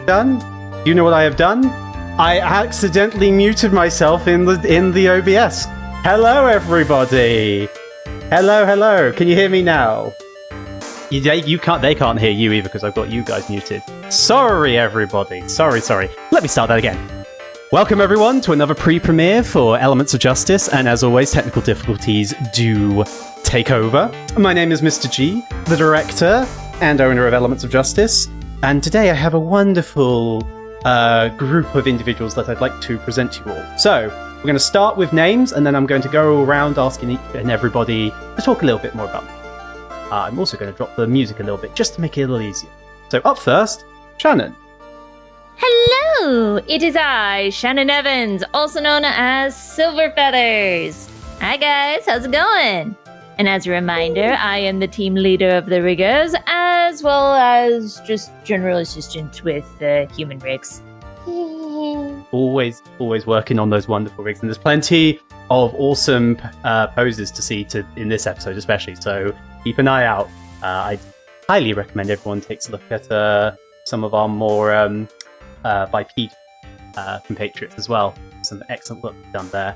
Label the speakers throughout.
Speaker 1: done? Do you know what I have done? I accidentally muted myself in the OBS. Hello, everybody. Hello. Can you hear me now? You can't. They can't hear you either because I've got you guys muted. Sorry, everybody. Sorry. Let me start that again. Welcome, everyone, to another pre-premiere for Elements of Justice, and as always, technical difficulties do take over. My name is Mr. G, the director and owner of Elements of Justice, and today I have a wonderful group of individuals that I'd like to present to you all. So, we're going to start with names, and then I'm going to go around asking each and everybody to talk a little bit more about them. I'm also going to drop the music a little bit, just to make it a little easier. So, up first, Shannon.
Speaker 2: Hello! It is I, Shannon Evans, also known as Silver Feathers. Hi guys, how's it going? And as a reminder, I am the team leader of the riggers, as well as just general assistant with human rigs.
Speaker 1: Always working on those wonderful rigs, and there's plenty of awesome poses to see in this episode especially, so keep an eye out. I highly recommend everyone takes a look at some of our more bipedal compatriots as well. Some excellent work done there.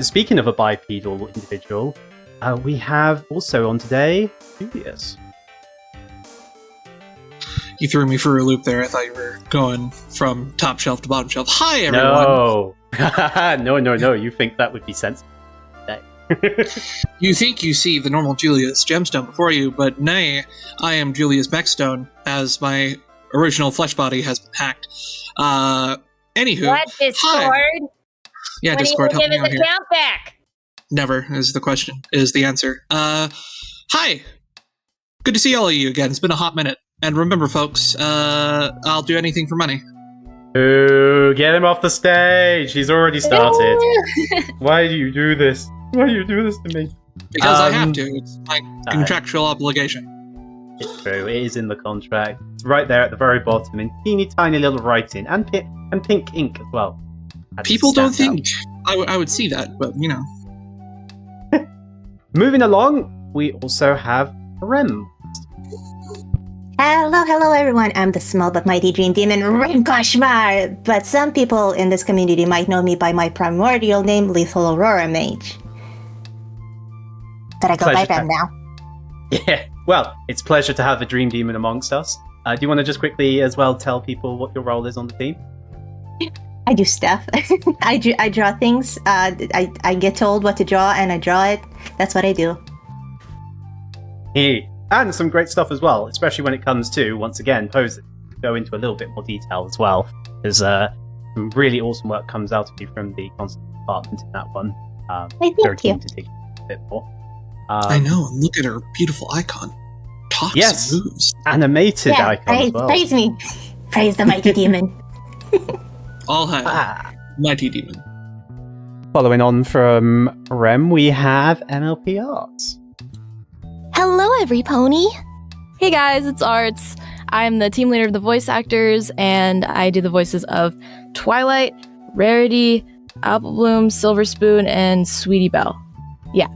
Speaker 1: Speaking of a bipedal individual, we have also on today Julius.
Speaker 3: You threw me for a loop there. I thought you were going from top shelf to bottom shelf. Hi, everyone.
Speaker 1: No. You think that would be sensible?
Speaker 3: You think you see the normal Julius gemstone before you, but nay, I am Julius Beckstone, as my original flesh body has been hacked. Anywho.
Speaker 2: What, Discord?
Speaker 3: Hi. Yeah,
Speaker 2: when
Speaker 3: Discord, help me
Speaker 2: give
Speaker 3: out
Speaker 2: his
Speaker 3: here.
Speaker 2: account back?
Speaker 3: Never is the question, is the answer. Hi. Good to see all of you again. It's been a hot minute. And remember, folks, I'll do anything for money.
Speaker 1: Ooh, get him off the stage. He's already started. Why do you do this? Why do you do this to me?
Speaker 3: Because I have to. It's my contractual obligation.
Speaker 1: It's true. It is in the contract. It's right there at the very bottom in teeny tiny little writing and pink ink as well.
Speaker 3: People don't think I would see that, but you know.
Speaker 1: Moving along, we also have Rem.
Speaker 4: Hello everyone, I'm the small but mighty dream demon Rem Koshmar, but some people in this community might know me by my primordial name, Lethal Aurora Mage. But I go by Rem now.
Speaker 1: Yeah, well, it's a pleasure to have a dream demon amongst us. Do you want to just quickly as well tell people what your role is on the team?
Speaker 4: I do stuff. I draw things, I get told what to draw and I draw it. That's what I do.
Speaker 1: Hey. And some great stuff as well, especially when it comes to, once again, posing. Go into a little bit more detail as well. There's some really awesome work comes out of you from the concept department in that one.
Speaker 4: Thank you.
Speaker 1: To dig a bit more.
Speaker 3: I know, and look at her beautiful icon. Talks and moves.
Speaker 1: Animated icon as well.
Speaker 4: Praise me. Praise the mighty demon.
Speaker 3: All hail, mighty demon.
Speaker 1: Following on from Rem, we have MLP Arts.
Speaker 5: Hello, every pony. Hey guys, it's Arts. I'm the team leader of the voice actors, and I do the voices of Twilight, Rarity, Apple Bloom, Silver Spoon, and Sweetie Belle. Yeah.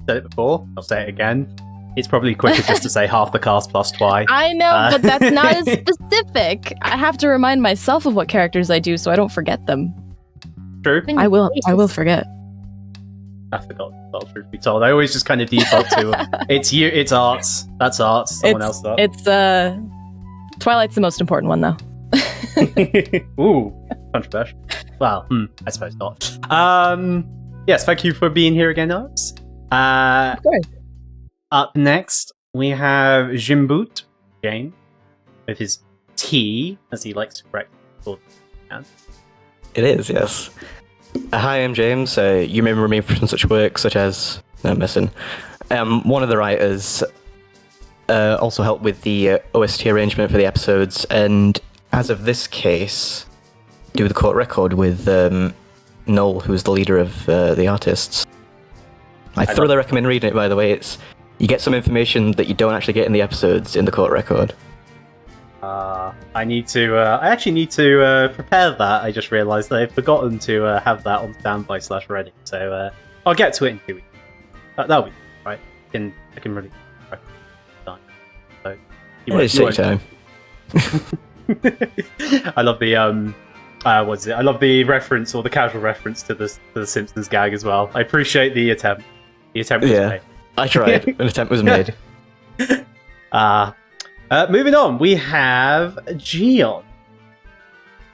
Speaker 1: Said it before. I'll say it again. It's probably quicker just to say half the cast plus Twi.
Speaker 5: I know, but that's not as specific. I have to remind myself of what characters I do so I don't forget them.
Speaker 1: True.
Speaker 5: I will forget.
Speaker 1: I forgot. Well, truth be told, I always just kind of default to it's you, it's Arts. That's Arts. Someone else thought.
Speaker 5: It's Twilight's the most important one, though.
Speaker 1: Ooh, controversial. Well, I suppose not. Yes, thank you for being here again, Arts.
Speaker 5: Of course.
Speaker 1: Up next, we have Jmboote, James, with his T, as he likes to correct.
Speaker 6: It is, yes. Hi, I'm James. You may remember me from such work such as... No, I'm missing. One of the writers also helped with the OST arrangement for the episodes, and as of this case, do the court record with Noel, who's the leader of the artists. I thoroughly recommend reading it, by the way. You get some information that you don't actually get in the episodes in the court record.
Speaker 1: I actually need to prepare that. I just realised that I've forgotten to have that on standby /ready. So I'll get to it in 2 weeks. That'll be right. I can really time. So
Speaker 6: you take time.
Speaker 1: I love the what's it? I love the reference or the casual reference to the Simpsons gag as well. I appreciate the attempt. The attempt was made.
Speaker 6: I tried. An attempt was made.
Speaker 1: Moving on, we have Geon.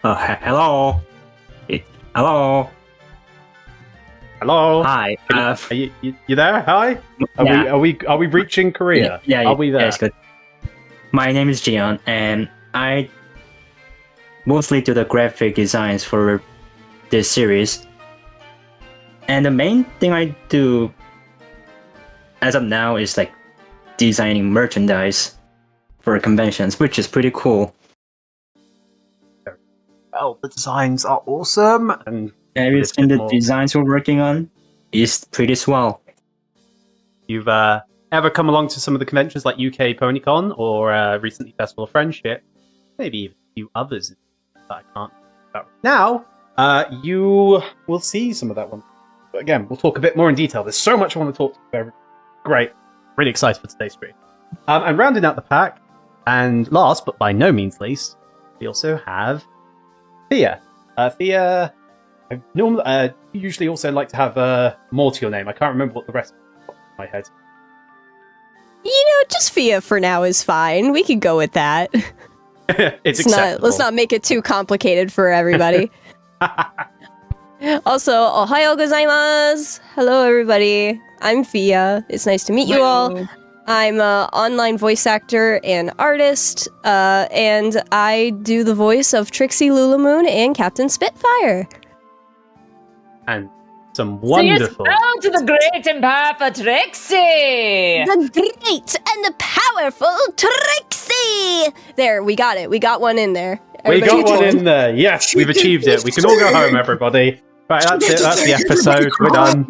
Speaker 7: Hello. Hello.
Speaker 1: Hello.
Speaker 7: Hi.
Speaker 1: Are you there? Hi.
Speaker 7: Yeah.
Speaker 1: Are we reaching Korea?
Speaker 7: Yeah.
Speaker 1: Are we there?
Speaker 7: Yes, good. My name is Geon, and I mostly do the graphic designs for this series. And the main thing I do as of now is like designing merchandise for conventions, which is pretty cool.
Speaker 1: Well, the designs are awesome, and
Speaker 7: Everything the designs we're working on is pretty swell.
Speaker 1: You've ever come along to some of the conventions like UK PonyCon or recently Festival of Friendship, maybe even a few others that I can't about now, you will see some of that one. But again, we'll talk a bit more in detail. There's so much I want to talk about. Great. Really excited for today's stream. And rounding out the pack, and last but by no means least, we also have Phia. Phia, I normally usually also like to have more to your name. I can't remember what the rest of my head.
Speaker 8: Just Phia for now is fine. We could go with that.
Speaker 1: It's acceptable.
Speaker 8: Let's not make it too complicated for everybody. Also, ohayo gozaimasu. Hello, everybody. I'm Phia. It's nice to meet you all. I'm an online voice actor and artist, and I do the voice of Trixie, Lulamoon, and Captain Spitfire.
Speaker 1: And some wonderful...
Speaker 2: So you're to the great and powerful Trixie!
Speaker 8: The great and the powerful Trixie! There, we got it. We got one in there.
Speaker 1: We got
Speaker 8: Everybody
Speaker 1: one in there. Yes, we've achieved it. We can all go home, everybody. Right, that's it. That's the episode. We're done.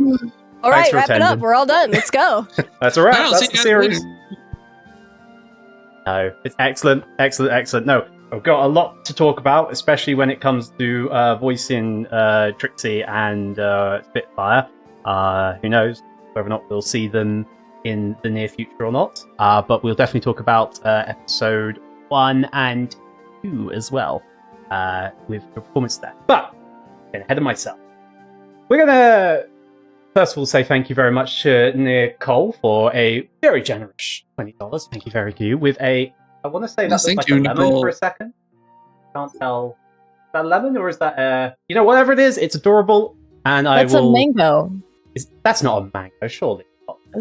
Speaker 8: All
Speaker 1: Thanks
Speaker 8: right,
Speaker 1: for
Speaker 8: wrap it up.
Speaker 1: attending.
Speaker 8: We're all done. Let's go.
Speaker 1: That's a wrap.
Speaker 3: Wow,
Speaker 1: That's
Speaker 3: see
Speaker 1: the
Speaker 3: you
Speaker 1: series.
Speaker 3: later.
Speaker 1: No, it's excellent, excellent, excellent. No, I've got a lot to talk about, especially when it comes to voicing Trixie and Spitfire. Who knows whether or not we'll see them in the near future or not. But we'll definitely talk about episode 1 and 2 as well, with the performance there. But, getting ahead of myself. We're going to, first of all, say thank you very much to Nicole for a very generous $20. Thank you very much. With a, I want to say
Speaker 3: Yes,
Speaker 1: that's
Speaker 3: thank
Speaker 1: like
Speaker 3: you,
Speaker 1: a lemon
Speaker 3: Nicole.
Speaker 1: for a second. Can't tell. Is that a lemon or is that whatever it is, it's adorable. And
Speaker 5: That's
Speaker 1: I will.
Speaker 5: a mango.
Speaker 1: That's not a mango, surely.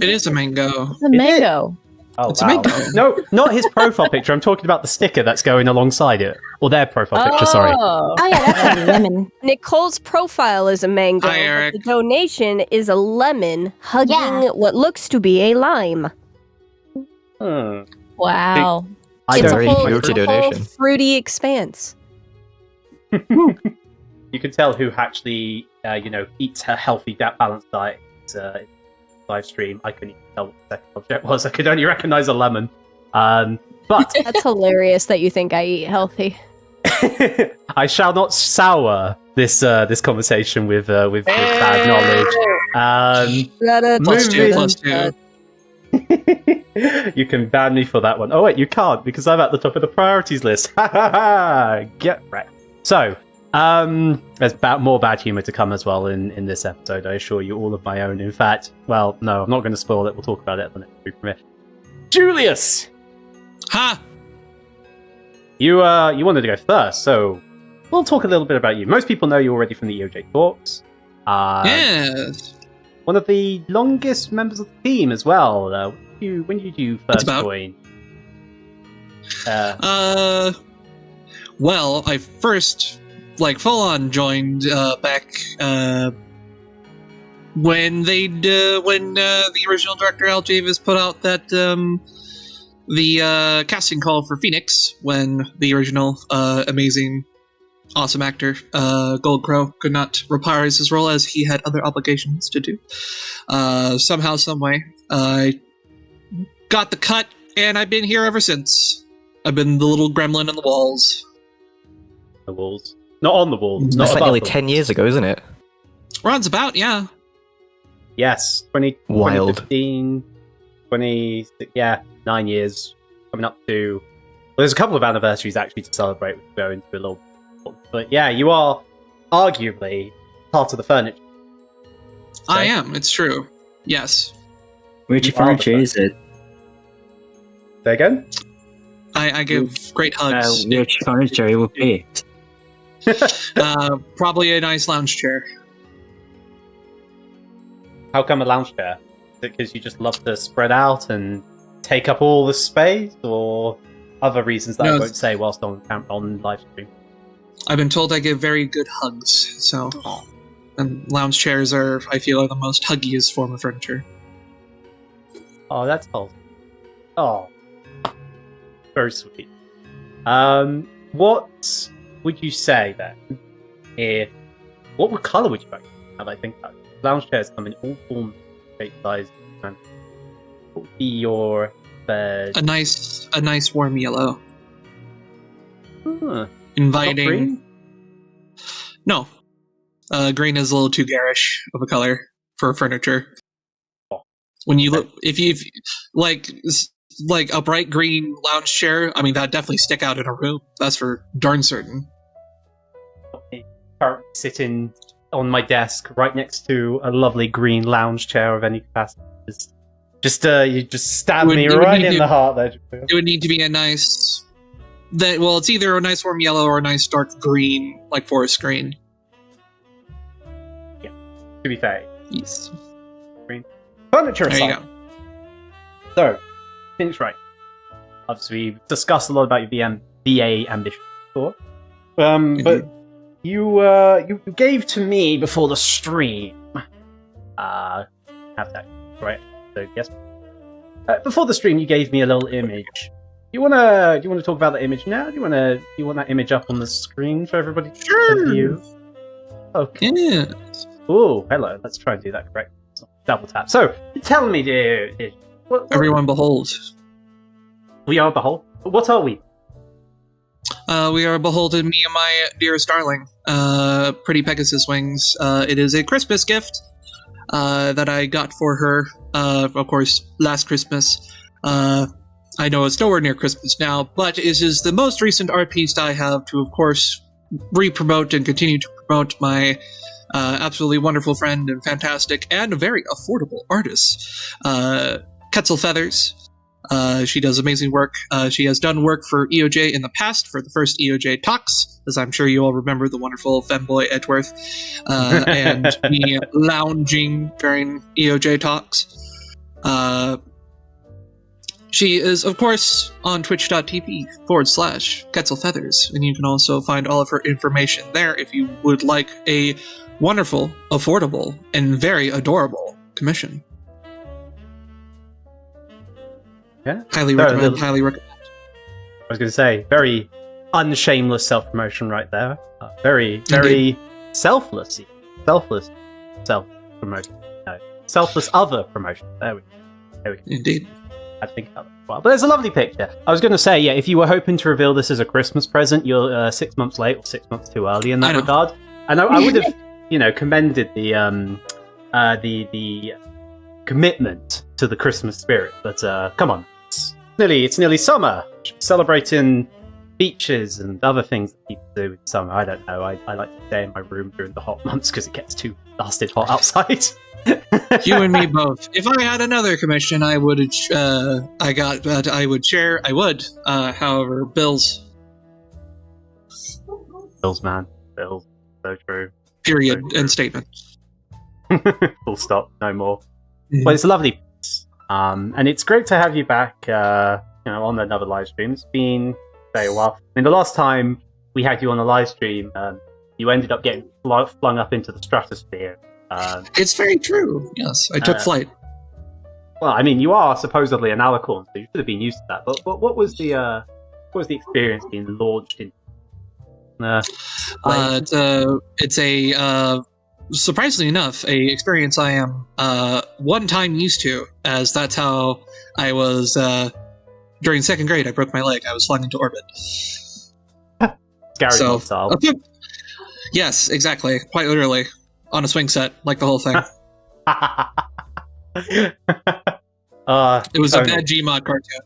Speaker 3: It is a mango.
Speaker 5: It's a mango.
Speaker 1: Oh,
Speaker 3: It's a
Speaker 1: wow.
Speaker 3: mango.
Speaker 1: No, not his profile picture. I'm talking about the sticker that's going alongside it. Or their profile picture, sorry.
Speaker 5: Oh.
Speaker 4: Oh yeah, that's a lemon.
Speaker 8: Nicole's profile is a mango.
Speaker 3: Hi, Eric.
Speaker 8: But the donation is a lemon hugging
Speaker 4: Yeah.
Speaker 8: what looks to be a lime.
Speaker 1: Hmm.
Speaker 5: Wow.
Speaker 1: I
Speaker 8: It's
Speaker 1: don't
Speaker 8: a
Speaker 6: very
Speaker 8: whole,
Speaker 6: fruity
Speaker 8: it's a whole
Speaker 6: donation.
Speaker 8: fruity expanse.
Speaker 1: You can tell who actually, eats a healthy, balanced diet in live stream. I couldn't even tell what the second object was. I could only recognize a lemon. But
Speaker 8: That's hilarious that you think I eat healthy.
Speaker 1: I shall not sour this conversation with bad knowledge.
Speaker 3: Plus two,
Speaker 1: Moving-
Speaker 3: plus two.
Speaker 1: You can ban me for that one. Oh wait, you can't because I'm at the top of the priorities list. Get wrecked. So, there's more bad humor to come as well in this episode. I assure you, all of my own. In fact, well, no, I'm not going to spoil it. We'll talk about it at the next group premiere. Julius,
Speaker 3: Ha!
Speaker 1: you wanted to go first, so we'll talk a little bit about you. Most people know you already from the EOJ talks.
Speaker 3: Yes.
Speaker 1: One of the longest members of the team as well. When did you first
Speaker 3: about-
Speaker 1: join?
Speaker 3: Well, I first, full on joined back when the original director Al Javis put out that the casting call for Phoenix, when the original amazing, awesome actor Gold Crow could not reprise his role as he had other obligations to do. Somehow, someway, I got the cut, and I've been here ever since. I've been the little gremlin in the walls.
Speaker 1: The walls. Not on the walls. Not
Speaker 6: That's like
Speaker 1: above
Speaker 6: nearly
Speaker 1: them.
Speaker 6: 10 years ago, isn't it?
Speaker 3: Runs about, yeah.
Speaker 1: Yes.
Speaker 6: Wild.
Speaker 1: 2015, 20... Yeah, 9 years. Coming up to there's a couple of anniversaries actually to celebrate. We can go into a little, but yeah, you are arguably part of the furniture.
Speaker 3: I am. It's true. Yes.
Speaker 7: Which
Speaker 1: You are the
Speaker 7: furniture is it?
Speaker 1: Say again?
Speaker 3: I give great hugs.
Speaker 7: Which furniture it would be?
Speaker 3: Probably a nice lounge chair.
Speaker 1: How come a lounge chair? Is it because you just love to spread out and take up all the space, or other reasons that I won't say whilst on live stream?
Speaker 3: I've been told I give very good hugs, so... And lounge chairs I feel, are the most huggiest form of furniture.
Speaker 1: Oh, that's wholesome. Oh. Very sweet. What would you say, then, what colour would you like? How do I think about it? Lounge chairs come in all forms, shape, size, and what would be your bed?
Speaker 3: A nice warm yellow.
Speaker 1: Huh.
Speaker 3: Inviting.
Speaker 1: Not green?
Speaker 3: No. Green is a little too garish of a color for furniture. When you look, if you like a bright green lounge chair, I mean, that'd definitely stick out in a room. That's for darn certain.
Speaker 1: Currently sitting on my desk right next to a lovely green lounge chair of any capacity. You just stab me right in the heart there.
Speaker 3: It would need to be a nice... it's either a nice warm yellow or a nice dark green, like forest green.
Speaker 1: Yeah, to be fair.
Speaker 3: Yes.
Speaker 1: Green. Furniture
Speaker 3: There you
Speaker 1: aside.
Speaker 3: go.
Speaker 1: So, Phoenix Wright. Obviously, we've discussed a lot about your VA ambition before. But you gave to me before the stream. Have that, right? So, yes. Before the stream, you gave me a little image. Do you wanna talk about the image now? Do you want that image up on the screen for everybody to view? Okay.
Speaker 3: Yeah.
Speaker 1: Oh, hello. Let's try and do that correctly. Double tap. So, tell me, dear, what
Speaker 3: Everyone behold.
Speaker 1: we are behold. What are we?
Speaker 3: We are beholden, me and my dearest darling, pretty-pegasus-wings. It is a Christmas gift that I got for her, of course, last Christmas. I know it's nowhere near Christmas now, but it is the most recent art piece I have to, of course, re-promote and continue to promote my absolutely wonderful friend and fantastic and very affordable artist, Quetzal Feathers. She does amazing work. She has done work for EOJ in the past for the first EOJ talks, as I'm sure you all remember the wonderful femboy Edgeworth and me lounging during EOJ talks. She is, of course, on twitch.tv/Quetzal Feathers, and you can also find all of her information there if you would like a wonderful, affordable, and very adorable commission.
Speaker 1: Yeah.
Speaker 3: Highly recommend. Highly recommend.
Speaker 1: I was going to say, very unshameless self-promotion right there. Very selfless self-promotion. No, selfless other promotion. There we go.
Speaker 3: Indeed.
Speaker 1: I think about that as well. But there's a lovely picture. I was going to say, yeah, if you were hoping to reveal this as a Christmas present, you're 6 months late or 6 months too early in that regard. And I would have, commended the commitment to the Christmas spirit. But come on, it's nearly summer. Celebrating beaches and other things that people do in summer. I don't know. I like to stay in my room during the hot months because it gets too blasted hot outside.
Speaker 3: You and me both. If I had another commission, I would. I would share. I would. However, bills.
Speaker 1: Bills, man. Bills. So true.
Speaker 3: Period.
Speaker 1: So true.
Speaker 3: End statement.
Speaker 1: Full stop. No more.
Speaker 3: Mm-hmm.
Speaker 1: Well, it's a lovely piece. And it's great to have you back. On another live stream. It's been a while. I mean, the last time we had you on a live stream, you ended up getting flung up into the stratosphere.
Speaker 3: It's very true. Yes, I took flight.
Speaker 1: Well, I mean, you are supposedly an alicorn, so you should have been used to that. But what was the experience being launched in?
Speaker 3: It's a surprisingly enough a experience I am one time used to, as that's how I was during second grade. I broke my leg. I was flung into orbit.
Speaker 1: Scary style.
Speaker 3: Yes, exactly. Quite literally. On a swing set, like the whole thing. It was a bad Gmod cartoon.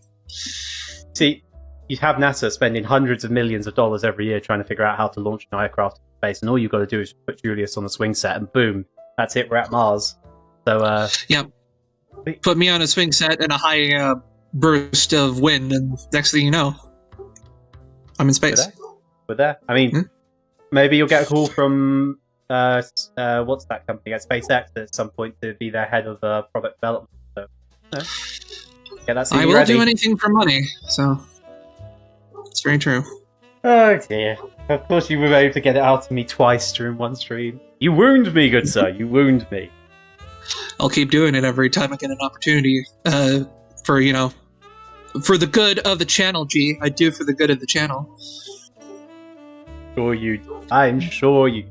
Speaker 1: See, you have NASA spending hundreds of millions of dollars every year trying to figure out how to launch an aircraft into space, and all you've got to do is put Julius on the swing set, and boom, that's it. We're at Mars. So,
Speaker 3: yeah, put me on a swing set and a high burst of wind, and next thing you know, I'm in space.
Speaker 1: We're there. I mean, maybe you'll get a call from what's that company at SpaceX at some point to be their head of product development. So, get that
Speaker 3: I will
Speaker 1: ready.
Speaker 3: do anything for money. So it's very true.
Speaker 1: Oh dear. Of course you were able to get it out of me twice during one stream. You wound me, good sir. You wound me.
Speaker 3: I'll keep doing it every time I get an opportunity. For the good of the channel, G. I do for the good of the channel.
Speaker 1: Sure you do. I'm sure you do.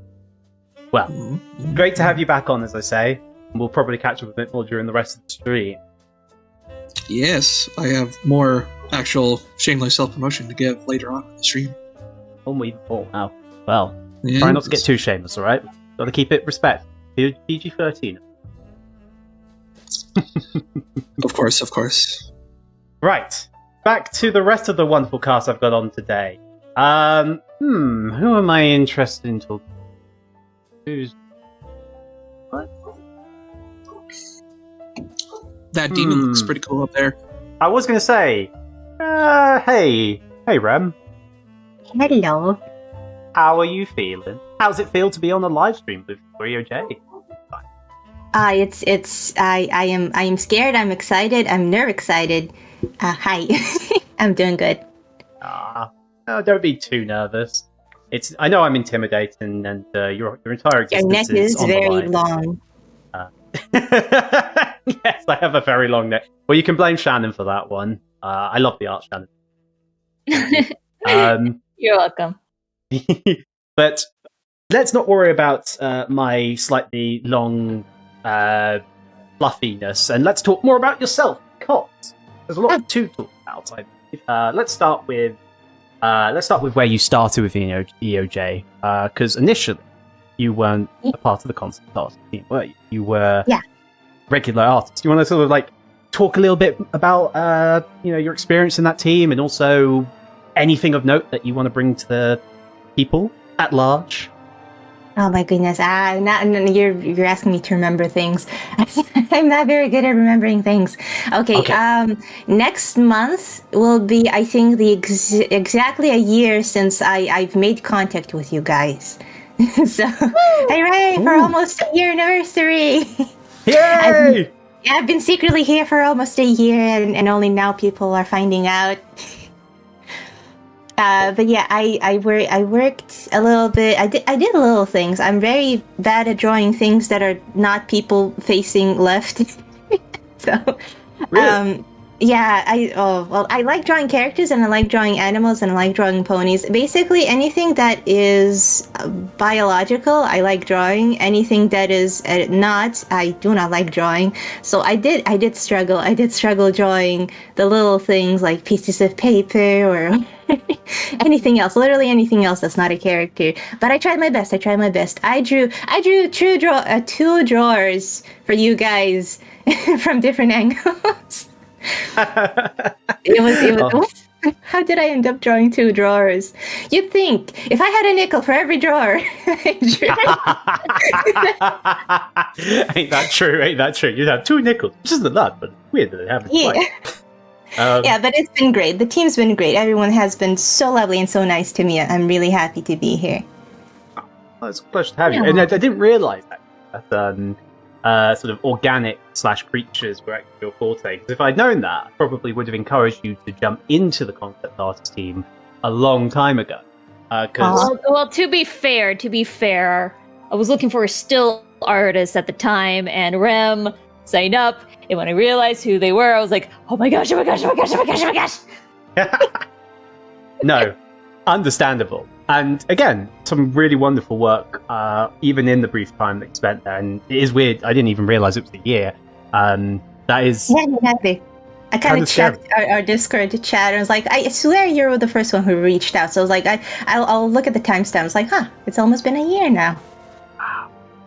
Speaker 1: Well, great to have you back on, as I say. We'll probably catch up a bit more during the rest of the stream.
Speaker 3: Yes, I have more actual shameless self-promotion to give later on in the stream.
Speaker 1: Oh, wow. Well, try not to get too shameless, alright? Got to keep it respect. PG-13.
Speaker 3: Of course.
Speaker 1: Right. Back to the rest of the wonderful cast I've got on today. Who am I interested in talking to? Who's... What?
Speaker 3: That demon looks pretty cool up there.
Speaker 1: I was going to say, hey Rem.
Speaker 4: Hello.
Speaker 1: How are you feeling? How's it feel to be on a live stream with YDGeon?
Speaker 4: I am scared, I'm excited, I'm nerve excited. Hi. I'm doing good.
Speaker 1: Don't be too nervous. I know I'm intimidating, and your entire existence
Speaker 4: Your neck is
Speaker 1: on the
Speaker 4: very
Speaker 1: line.
Speaker 4: long.
Speaker 1: Yes, I have a very long neck. Well, you can blame Shannon for that one. I love the art, Shannon.
Speaker 2: You're welcome.
Speaker 1: But let's not worry about my slightly long fluffiness, and let's talk more about yourself, because there's a lot to talk about. Let's start with where you started with EOJ, because initially you weren't a part of the concept art team, were you? You were regular artists. You want to sort of talk a little bit about your experience in that team, and also anything of note that you want to bring to the people at large?
Speaker 4: Oh my goodness! You're asking me to remember things. I'm not very good at remembering things. Okay. Next month will be, I think, exactly a year since I've made contact with you guys. So, hooray for almost a year anniversary!
Speaker 1: Yay!
Speaker 4: I've been secretly here for almost a year, and only now people are finding out. But yeah, I worked a little bit. I did little things. I'm very bad at drawing things that are not people facing left. So,
Speaker 1: really?
Speaker 4: I like drawing characters, and I like drawing animals, and I like drawing ponies. Basically, anything that is biological, I like drawing. Anything that is not, I do not like drawing. So I did struggle. I did struggle drawing the little things like pieces of paper or anything else, literally anything else that's not a character. But I tried my best. I drew two drawers for you guys from different angles. It was how did I end up drawing two drawers? You'd think if I had a nickel for every drawer I drew.
Speaker 1: Ain't that true? You'd have two nickels, which isn't a lot, but weird that they haven't.
Speaker 4: Yeah, but it's been great. The team's been great. Everyone has been so lovely and so nice to me. I'm really happy to be here.
Speaker 1: Oh, it's a pleasure to have you. And I didn't realise that sort of organic / creatures were actually your forte. Because if I'd known that, I probably would have encouraged you to jump into the concept artist team a long time ago.
Speaker 2: Well, to be fair, I was looking for a still artist at the time, and Rem signed up. And when I realized who they were, I was like, oh my gosh.
Speaker 1: No, understandable. And again, some really wonderful work, even in the brief time that you spent there. And it is weird, I didn't even realize it was a year. That is...
Speaker 4: Yeah, exactly. I kind of checked our Discord chat, and I was like, I swear you were the first one who reached out. So I was like, I'll look at the timestamp. I was like, it's almost been a year now.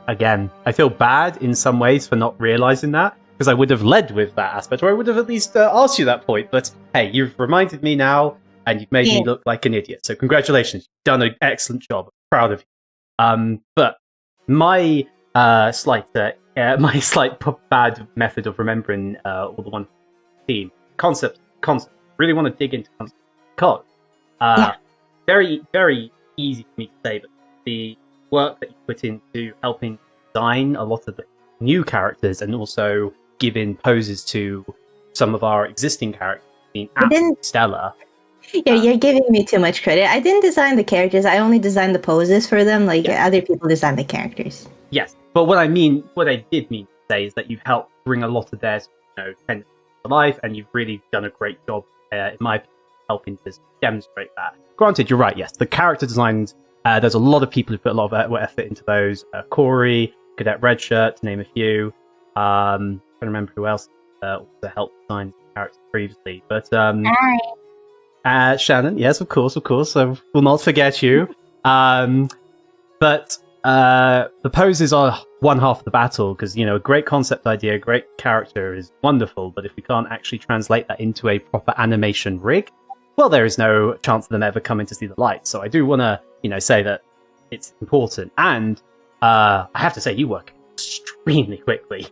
Speaker 1: Again, I feel bad in some ways for not realizing that, because I would have led with that aspect, or I would have at least asked you that point. But hey, you've reminded me now. and you've made me look like an idiot. So congratulations, you've done an excellent job. I'm proud of you. But my slight bad method of remembering all the one team concept. Really want to dig into concept because very, very easy for me to say, but the work that you put into helping design a lot of the new characters and also giving poses to some of our existing characters being absolutely stellar.
Speaker 4: Yeah, you're giving me too much credit. I didn't design the characters. I only designed the poses for them. Other people designed the characters.
Speaker 1: Yes, but what I did mean to say is that you've helped bring a lot of their tendencies to life, and you've really done a great job, in my opinion, helping to demonstrate that. Granted, you're right. Yes, the character designs. There's a lot of people who put a lot of effort into those. Corey, Cadet Redshirt, to name a few. I don't remember who else also helped design characters previously, but Shannon, yes, of course, I will not forget you. But the poses are one half of the battle, because a great concept idea, a great character is wonderful, but if we can't actually translate that into a proper animation rig, well, there is no chance of them ever coming to see the light. So I do want to, say that it's important, and I have to say, you work extremely quickly,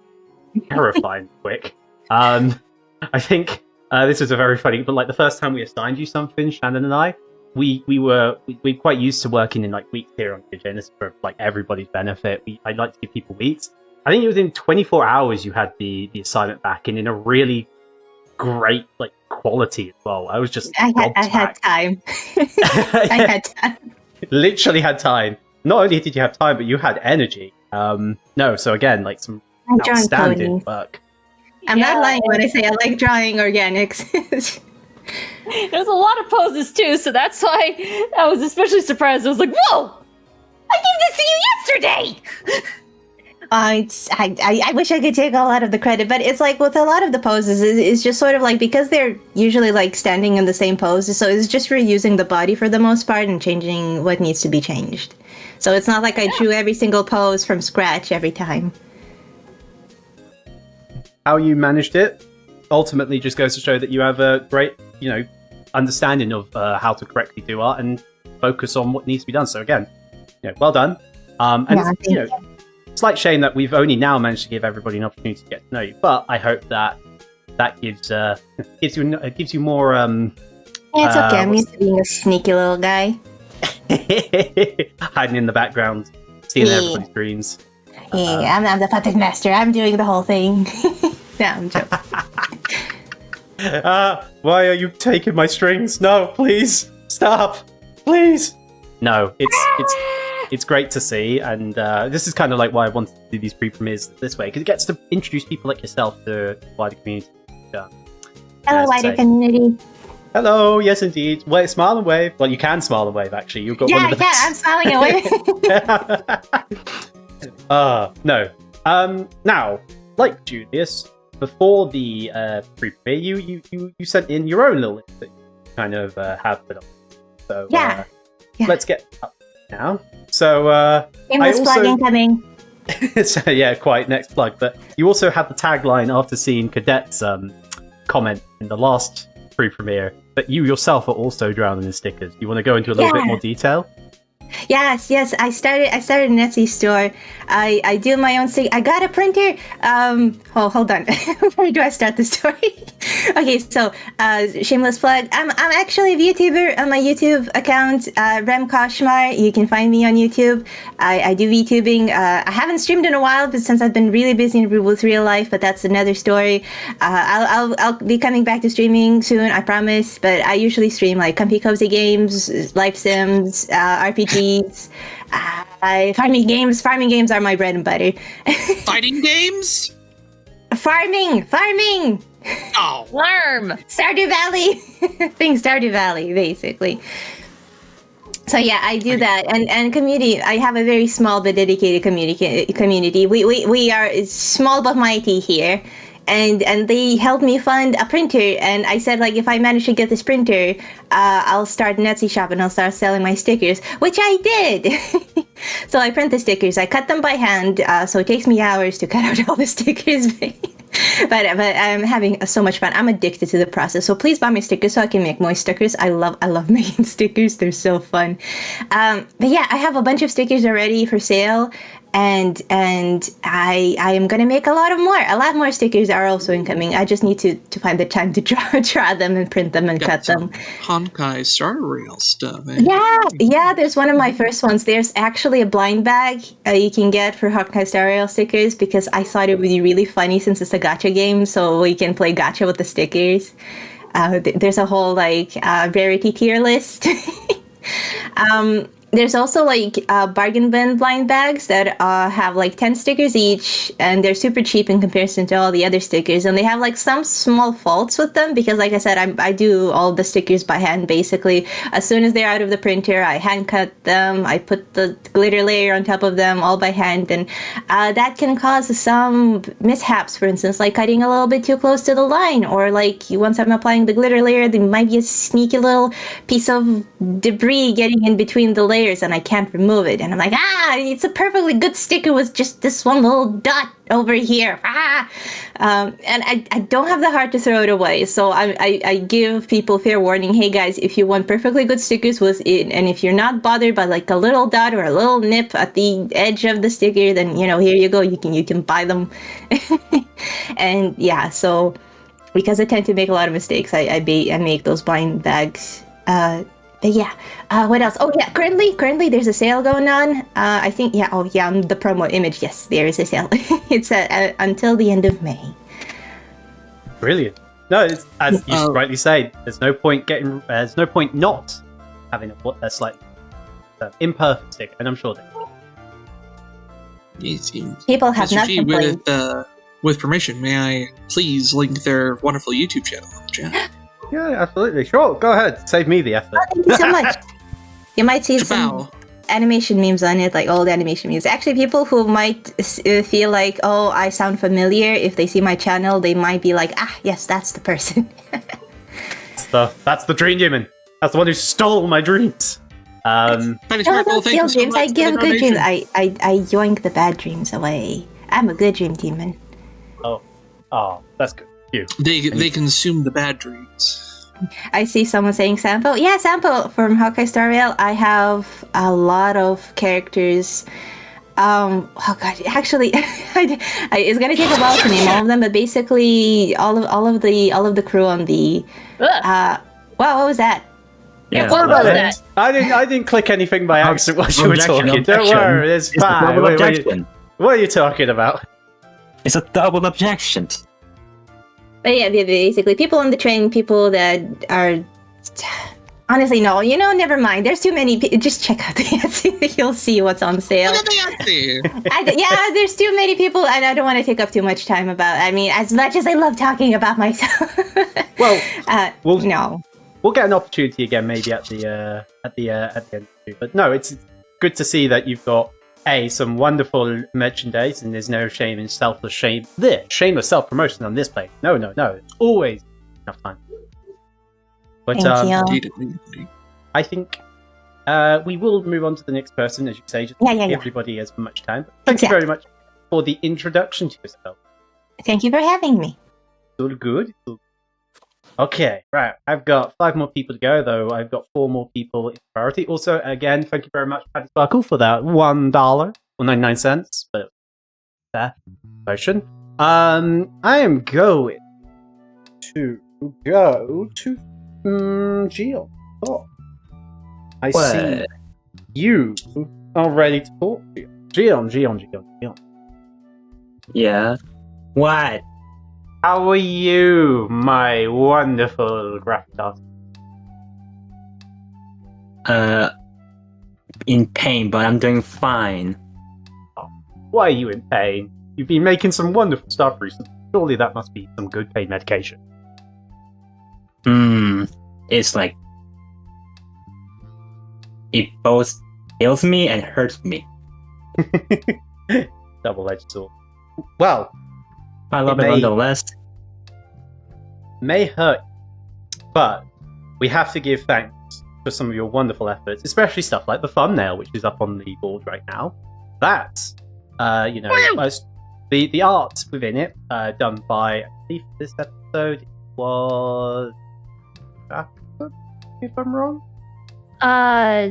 Speaker 1: terrifying quick. I think this is a very funny, but the first time we assigned you something, Shannon and I, we're quite used to working in weeks here on YDGeon. This is for everybody's benefit. I like to give people weeks. I think it was in 24 hours you had the assignment back, and in a really great quality as well. I was just
Speaker 4: I had time. I had time.
Speaker 1: Literally had time. Not only did you have time, but you had energy. So again, some outstanding work.
Speaker 4: I'm not lying when I say I like drawing organics.
Speaker 2: There's a lot of poses too, so that's why I was especially surprised. I was like, "Whoa! I gave this to you yesterday!"
Speaker 4: I wish I could take a lot of the credit, but it's with a lot of the poses, it's just sort of because they're usually standing in the same pose, so it's just reusing the body for the most part and changing what needs to be changed. So it's not like I drew every single pose from scratch every time.
Speaker 1: How you managed it ultimately just goes to show that you have a great, understanding of how to correctly do art and focus on what needs to be done. So again, well done. Slight shame that we've only now managed to give everybody an opportunity to get to know you, but I hope that gives you more.
Speaker 4: It's okay. I'm used to being a sneaky little guy,
Speaker 1: hiding in the background, stealing everybody's dreams.
Speaker 4: Yeah, I'm the puppet master. I'm doing the whole thing. No, I'm joking.
Speaker 1: Why are you taking my strings? No, please stop, please. No, it's great to see, and this is kind of why I wanted to do these pre-premieres this way, because it gets to introduce people like yourself to the wider community.
Speaker 4: Hello, wider community.
Speaker 1: Hello, yes indeed. Wait, smile and wave. Well, you can smile and wave, actually. You've got one of the
Speaker 4: I'm smiling and waving.
Speaker 1: No. Now, like Julius, before the pre-premiere, you sent in your own little list that you kind of have put up. So let's get up now. So
Speaker 4: shameless plug incoming.
Speaker 1: So yeah, quite next plug. But you also had the tagline after seeing Cadet's comment in the last pre-premiere that you yourself are also drowning in stickers. You want to go into a little bit more detail?
Speaker 4: Yes. I started an Etsy store. I do my own thing. I got a printer. Hold on. Where do I start the story? Okay, so shameless plug. I'm actually a VTuber on my YouTube account, Rem Koshmar. You can find me on YouTube. I do VTubing. I haven't streamed in a while, but since I've been really busy with real life, but that's another story. I'll be coming back to streaming soon, I promise. But I usually stream comfy cozy games, life sims, RPGs. Farming games are my bread and butter.
Speaker 3: Fighting games?
Speaker 4: Farming!
Speaker 3: Oh.
Speaker 2: Worm!
Speaker 4: Stardew Valley! Stardew Valley, basically. So yeah, I do that. And community, I have a very small but dedicated community. We are small but mighty here. And they helped me fund a printer, and I said if I manage to get this printer, I'll start an Etsy shop and I'll start selling my stickers, which I did. So I print the stickers. I cut them by hand, so it takes me hours to cut out all the stickers. but I'm having so much fun. I'm addicted to the process. So please buy me stickers so I can make more stickers. I love making stickers. They're so fun. But yeah, I have a bunch of stickers already for sale. And I am gonna make a lot more stickers are also incoming. I just need to find the time to draw them and print them and cut them.
Speaker 3: Honkai Star Rail stuff.
Speaker 4: Yeah, there's one of my first ones. There's actually a blind bag you can get for Honkai Star Rail stickers because I thought it would be really funny since it's a gacha game, so we can play gacha with the stickers. There's a whole rarity tier list. There's also bargain bin blind bags that have 10 stickers each, and they're super cheap in comparison to all the other stickers. And they have some small faults with them because, like I said, I do all the stickers by hand basically. As soon as they're out of the printer, I hand cut them. I put the glitter layer on top of them all by hand, and that can cause some mishaps. For instance, like cutting a little bit too close to the line, or once I'm applying the glitter layer, there might be a sneaky little piece of debris getting in between the layers. And I can't remove it. And I'm like, it's a perfectly good sticker with just this one little dot over here. And I don't have the heart to throw it away. So I give people fair warning. Hey guys, if you want perfectly good stickers with it, and if you're not bothered by a little dot or a little nip at the edge of the sticker, then here you go. You can buy them. And yeah, so because I tend to make a lot of mistakes, I make those blind bags. But yeah, what else? Oh yeah, currently there's a sale going on. I think, the promo image. Yes, there is a sale. It's until the end of May.
Speaker 1: Brilliant. No, it's, as you rightly say, there's no point not having a slightly imperfect stick, and I'm sure they will.
Speaker 4: People have
Speaker 3: Mr.
Speaker 4: not
Speaker 3: G,
Speaker 4: complained.
Speaker 3: with permission, may I please link their wonderful YouTube channel in the chat?
Speaker 1: Yeah, absolutely. Sure, go ahead. Save me the effort.
Speaker 4: Oh, thank you so much. You might see some animation memes on it, old animation memes. Actually, people who might feel I sound familiar, if they see my channel, they might be yes, that's the person.
Speaker 1: That's the dream demon. That's the one who stole my dreams.
Speaker 3: Penny Sparkle, thank you so
Speaker 4: dreams.
Speaker 3: much
Speaker 4: I give
Speaker 3: for the
Speaker 4: good dreams.
Speaker 3: donation.
Speaker 4: I yoink the bad dreams away. I'm a good dream demon.
Speaker 1: Oh, that's good.
Speaker 3: They consume the bad dreams.
Speaker 4: I see someone saying sample. Yeah, sample from Honkai Star Rail. I have a lot of characters. Oh god, actually, it's gonna take a while to name all of them. But basically, all of the crew on the. Wow, what was that?
Speaker 2: Yeah, what was that?
Speaker 1: I didn't click anything by accident while you were talking.
Speaker 7: Objection.
Speaker 1: Don't worry, it's fine. What are you talking about?
Speaker 7: It's a double objection.
Speaker 4: But yeah, basically, people on the train, people that are... Honestly, no, never mind. There's too many... Just check out the Etsy. You'll see what's on sale.
Speaker 3: Look at the Etsy!
Speaker 4: Yeah, there's too many people, and I don't want to take up too much time about... as much as I love talking about myself. No.
Speaker 1: We'll get an opportunity again, maybe at the end. But no, it's good to see that you've got... some wonderful merchandise, and there's no shame in shameless self-promotion on this place. No, it's always enough time. But
Speaker 4: Thank you.
Speaker 1: I think we will move on to the next person, as you say, just
Speaker 4: give
Speaker 1: everybody as much time. But thank you very much for the introduction to yourself.
Speaker 4: Thank you for having me.
Speaker 1: It's all good. Okay, right. I've got 5 more people to go, though. I've got 4 more people in priority. Also, again, thank you very much, Twilight Sparkle, for that $1 or 99 cents. But that motion. I am going to go to Geo. Oh, I see you are ready to talk. Geo.
Speaker 7: Yeah. What?
Speaker 1: How are you, my wonderful graphic artist?
Speaker 7: In pain, but I'm doing fine.
Speaker 1: Oh, why are you in pain? You've been making some wonderful stuff recently. Surely that must be some good pain medication.
Speaker 7: It's it both heals me and hurts me.
Speaker 1: Double-edged sword. Well,
Speaker 7: I love it nonetheless.
Speaker 1: May hurt, but we have to give thanks for some of your wonderful efforts, especially stuff like the thumbnail, which is up on the board right now. That's, the art within it, done by, I believe this episode was... if I'm wrong?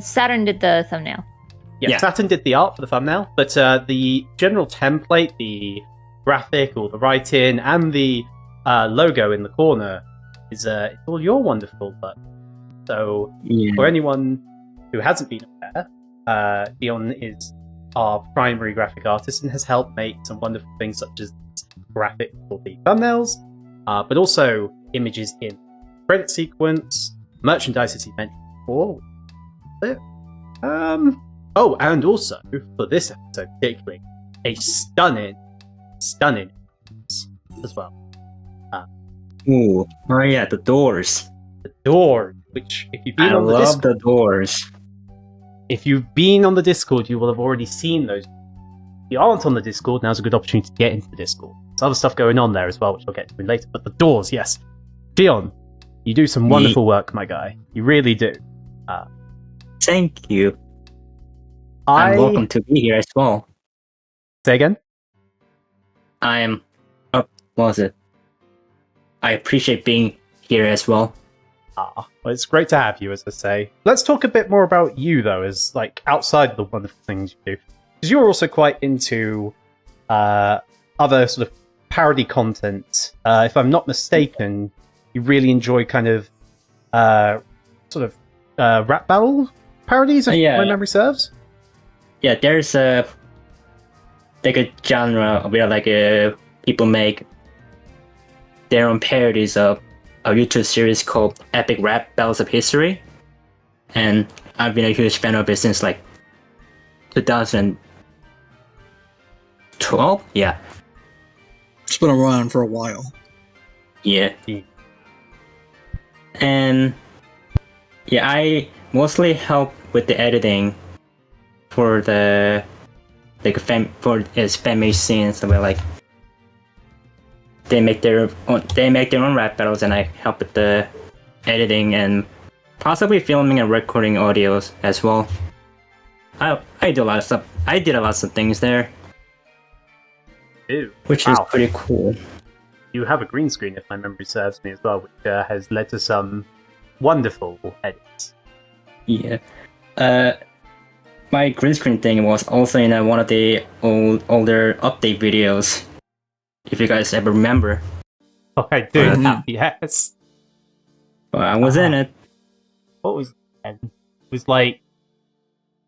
Speaker 2: Saturn did the thumbnail.
Speaker 1: Yeah, Saturn did the art for the thumbnail, but the general template, the graphic, or the writing, and the logo in the corner is it's all your wonderful work. So, for anyone who hasn't been aware, Dion is our primary graphic artist and has helped make some wonderful things such as graphic for the thumbnails, but also images in credit sequence, merchandise as he mentioned before. Oh, and also for this episode particularly, a stunning as well.
Speaker 7: Ooh, oh yeah, the doors.
Speaker 1: The door, which if you've been
Speaker 7: I
Speaker 1: on the
Speaker 7: love
Speaker 1: Discord,
Speaker 7: the doors.
Speaker 1: if you've been on the Discord, you will have already seen those. If you aren't on the Discord, now's a good opportunity to get into the Discord. There's other stuff going on there as well, which I'll get to later. But the doors, yes. Dion, you do some wonderful work, my guy. You really do.
Speaker 7: Thank you. I'm welcome to be here as well.
Speaker 1: Say again?
Speaker 7: What was it? I appreciate being here as well.
Speaker 1: Well, it's great to have you, as I say. Let's talk a bit more about you, though, as like outside of the wonderful things you do, because you're also quite into other sort of parody content. If I'm not mistaken, you really enjoy kind of sort of rap battle parodies, if my memory serves.
Speaker 7: Yeah, there's like a genre where like people make their own parodies of a YouTube series called Epic Rap Battles of History, and I've been a huge fan of it since like 2012. Yeah,
Speaker 3: It's been around for a while.
Speaker 7: yeah, and yeah, I mostly help with the editing for the like fan-made scenes where like they make their own rap battles, and I help with the editing and possibly filming and recording audios as well. I do a lot of stuff. I did a lot of things there, which is pretty cool.
Speaker 1: You have a green screen, if my memory serves me as well, which has led to some wonderful edits.
Speaker 7: Yeah. My green screen thing was also in one of the older update videos, if you guys ever remember.
Speaker 1: Oh, I do. Yes.
Speaker 7: Well, I was in it.
Speaker 1: What was it? It was like,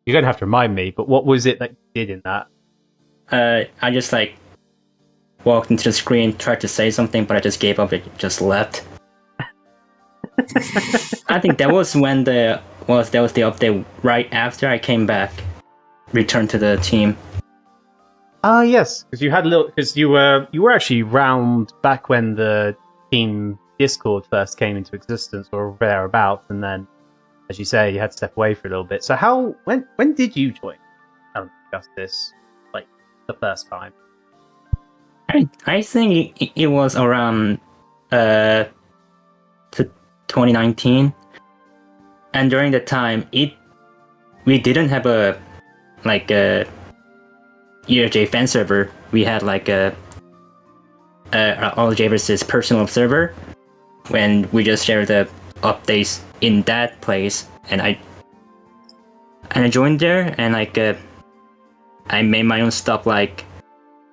Speaker 1: you're gonna have to remind me, but what was it that you did in that?
Speaker 7: I just like walked into the screen, tried to say something, but I just gave up. It just left. I think that was when that was the update right after I came back, returned to the team.
Speaker 1: Yes, because you had a little, because you were actually round back when the team Discord first came into existence, or thereabouts, and then, as you say, you had to step away for a little bit. So when did you join Justice, like the first time?
Speaker 7: I think it was around 2019, and during the time we didn't have a YDGeon fan server. We had like a YDGeon versus personal server, when we just shared the updates in that place, and I joined there, and like I made my own stuff, like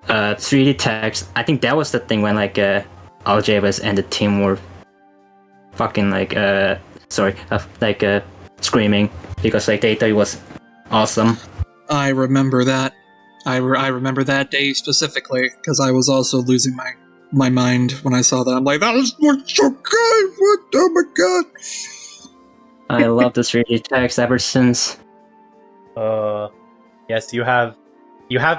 Speaker 7: 3D text. I think that was the thing when like YDGeon and the team were fucking like screaming because like they thought it was awesome.
Speaker 3: I remember that. I remember that day specifically because I was also losing my mind when I saw that. I'm like, that was so good! What? Oh my god!
Speaker 7: I love the 3D text ever since.
Speaker 1: Yes, you have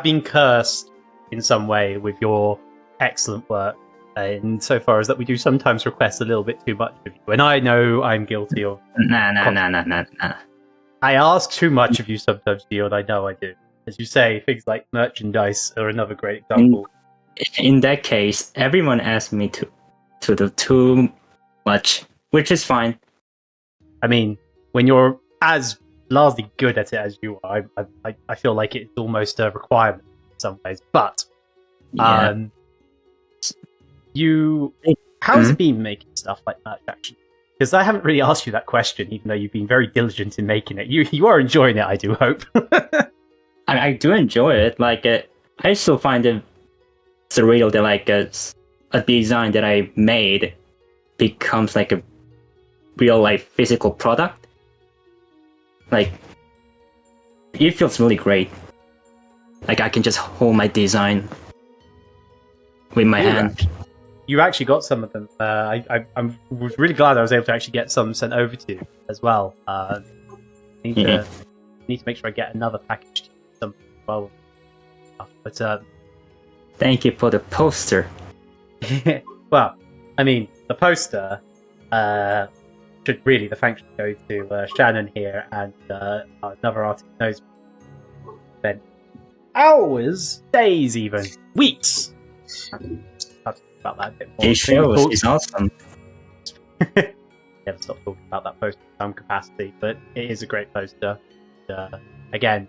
Speaker 1: been cursed in some way with your excellent work. Insofar as that we do sometimes request a little bit too much of you, and I know I'm guilty of.
Speaker 7: Nah.
Speaker 1: I ask too much of you sometimes, Dion. I know I do. As you say, things like merchandise are another great example.
Speaker 7: In that case, everyone asked me to do too much, which is fine.
Speaker 1: I mean, when you're as largely good at it as you are, I feel like it's almost a requirement in some ways. But
Speaker 7: Yeah.
Speaker 1: How's it been making stuff like that, actually? Because I haven't really asked you that question, even though you've been very diligent in making it. You are enjoying it, I do hope.
Speaker 7: I do enjoy it. Like, I still find it surreal that like a design that I made becomes like a real life physical product. Like, it feels really great. Like, I can just hold my design with my hand.
Speaker 1: You actually got some of them. I was really glad I was able to actually get some sent over to you as well. I need to make sure I get another package to some as well. But
Speaker 7: thank you for the poster.
Speaker 1: well, I mean, the poster should really the thanks should go to Shannon here and another artist who knows. Then hours, days, even weeks. About that a bit more.
Speaker 7: He shows. He's awesome.
Speaker 1: Never stop talking about that poster in some capacity, but it is a great poster. Again,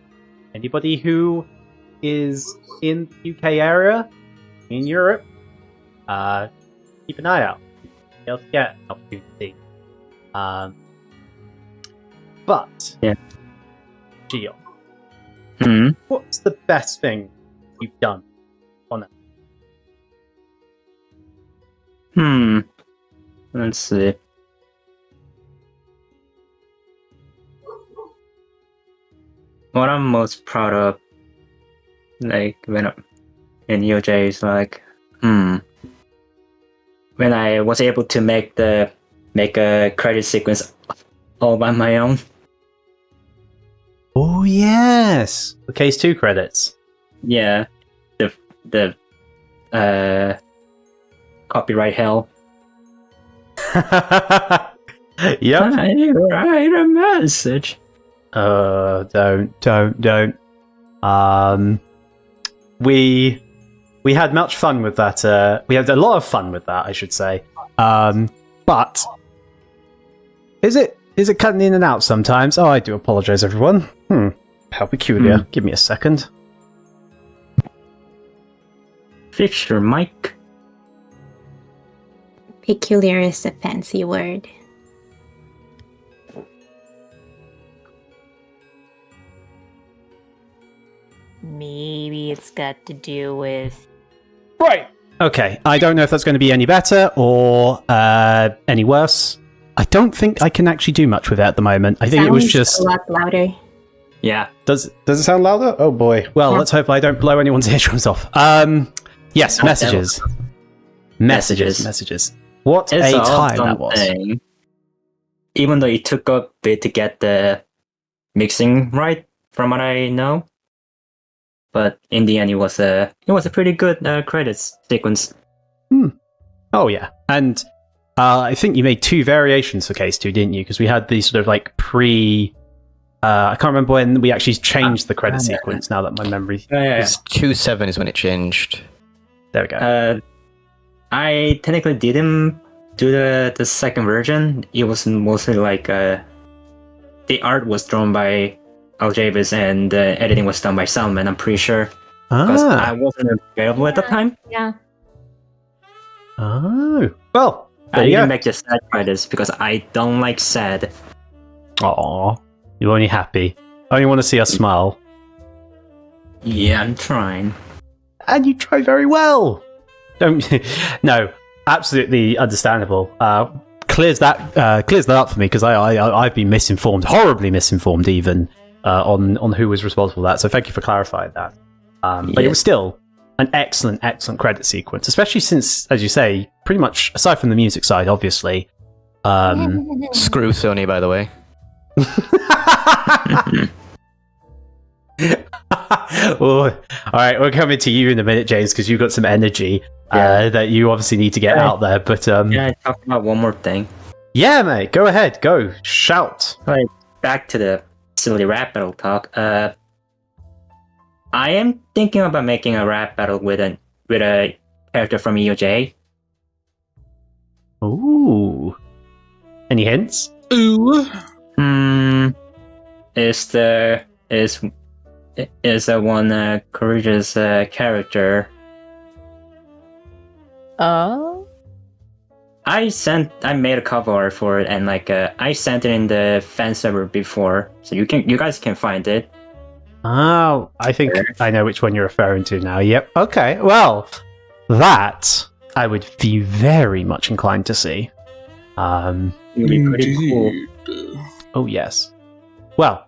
Speaker 1: anybody who is in the UK area, in Europe, keep an eye out. Be able to get an opportunity. But
Speaker 7: yeah,
Speaker 1: Geon, what's the best thing you've done on it?
Speaker 7: Let's see. What I'm most proud of, like when I'm in UJ, is like, when I was able to make a credit sequence all by my own.
Speaker 1: Oh yes, the case 2 credits.
Speaker 7: Yeah, the copyright hell.
Speaker 1: Yep.
Speaker 7: I write a message.
Speaker 1: Don't. We had much fun with that. We had a lot of fun with that, I should say. But is it cutting in and out sometimes? Oh, I do apologize, everyone. How peculiar. Give me a second.
Speaker 7: Fix your mic.
Speaker 4: Peculiar is a fancy word.
Speaker 2: Maybe it's got to do with...
Speaker 1: Right. Okay, I don't know if that's going to be any better or any worse. I don't think I can actually do much with it at the moment. I think it was just...
Speaker 4: a lot louder.
Speaker 7: Yeah.
Speaker 1: Does it sound louder? Oh boy. Well, let's hope I don't blow anyone's eardrums off. Yes, messages. Messages. What
Speaker 7: It's
Speaker 1: a
Speaker 7: an
Speaker 1: time
Speaker 7: awesome
Speaker 1: that was.
Speaker 7: thing. Even though it took a bit to get the mixing right, from what I know, but in the end, it was a pretty good credits sequence.
Speaker 1: Oh yeah, and I think you made 2 variations for Case 2, didn't you? Because we had these sort of like pre. I can't remember when we actually changed the credit sequence. Now that my memory.
Speaker 6: It's 2.7 is when it changed.
Speaker 1: There we go.
Speaker 7: I technically didn't do the second version. It was mostly like the art was drawn by Al Javis and the editing was done by Salman, I'm pretty sure. Because I wasn't available at the time.
Speaker 2: Yeah.
Speaker 1: Oh. Well, there
Speaker 7: I
Speaker 1: you
Speaker 7: didn't
Speaker 1: go.
Speaker 7: make the sad credits because I don't like sad.
Speaker 1: Aw. You're only happy. I only want to see us smile.
Speaker 7: Yeah, I'm trying.
Speaker 1: And you try very well. Don't. No, absolutely understandable. Clears that up for me because I've been misinformed, horribly misinformed even on who was responsible for that. So thank you for clarifying that. But it was still an excellent credit sequence, especially since, as you say, pretty much aside from the music side, obviously.
Speaker 6: Screw Sony, by the way.
Speaker 1: Well, all right, we're coming to you in a minute, James, because you've got some energy that you obviously need to get out there. But
Speaker 7: Can I talk about one more thing?
Speaker 1: Yeah, mate, go ahead, go shout.
Speaker 7: Right, back to the silly rap battle talk. I am thinking about making a rap battle with a character from EOJ.
Speaker 1: Ooh, any hints?
Speaker 3: Ooh.
Speaker 7: Is a one courageous character
Speaker 5: Oh.
Speaker 7: I made a cover art for it, and I sent it in the fan server before, so you guys can find it.
Speaker 1: Oh, I think I know which one you're referring to now. Yep. Okay. Well, that I would be very much inclined to see.
Speaker 7: It'll be pretty cool.
Speaker 1: Oh yes. Well,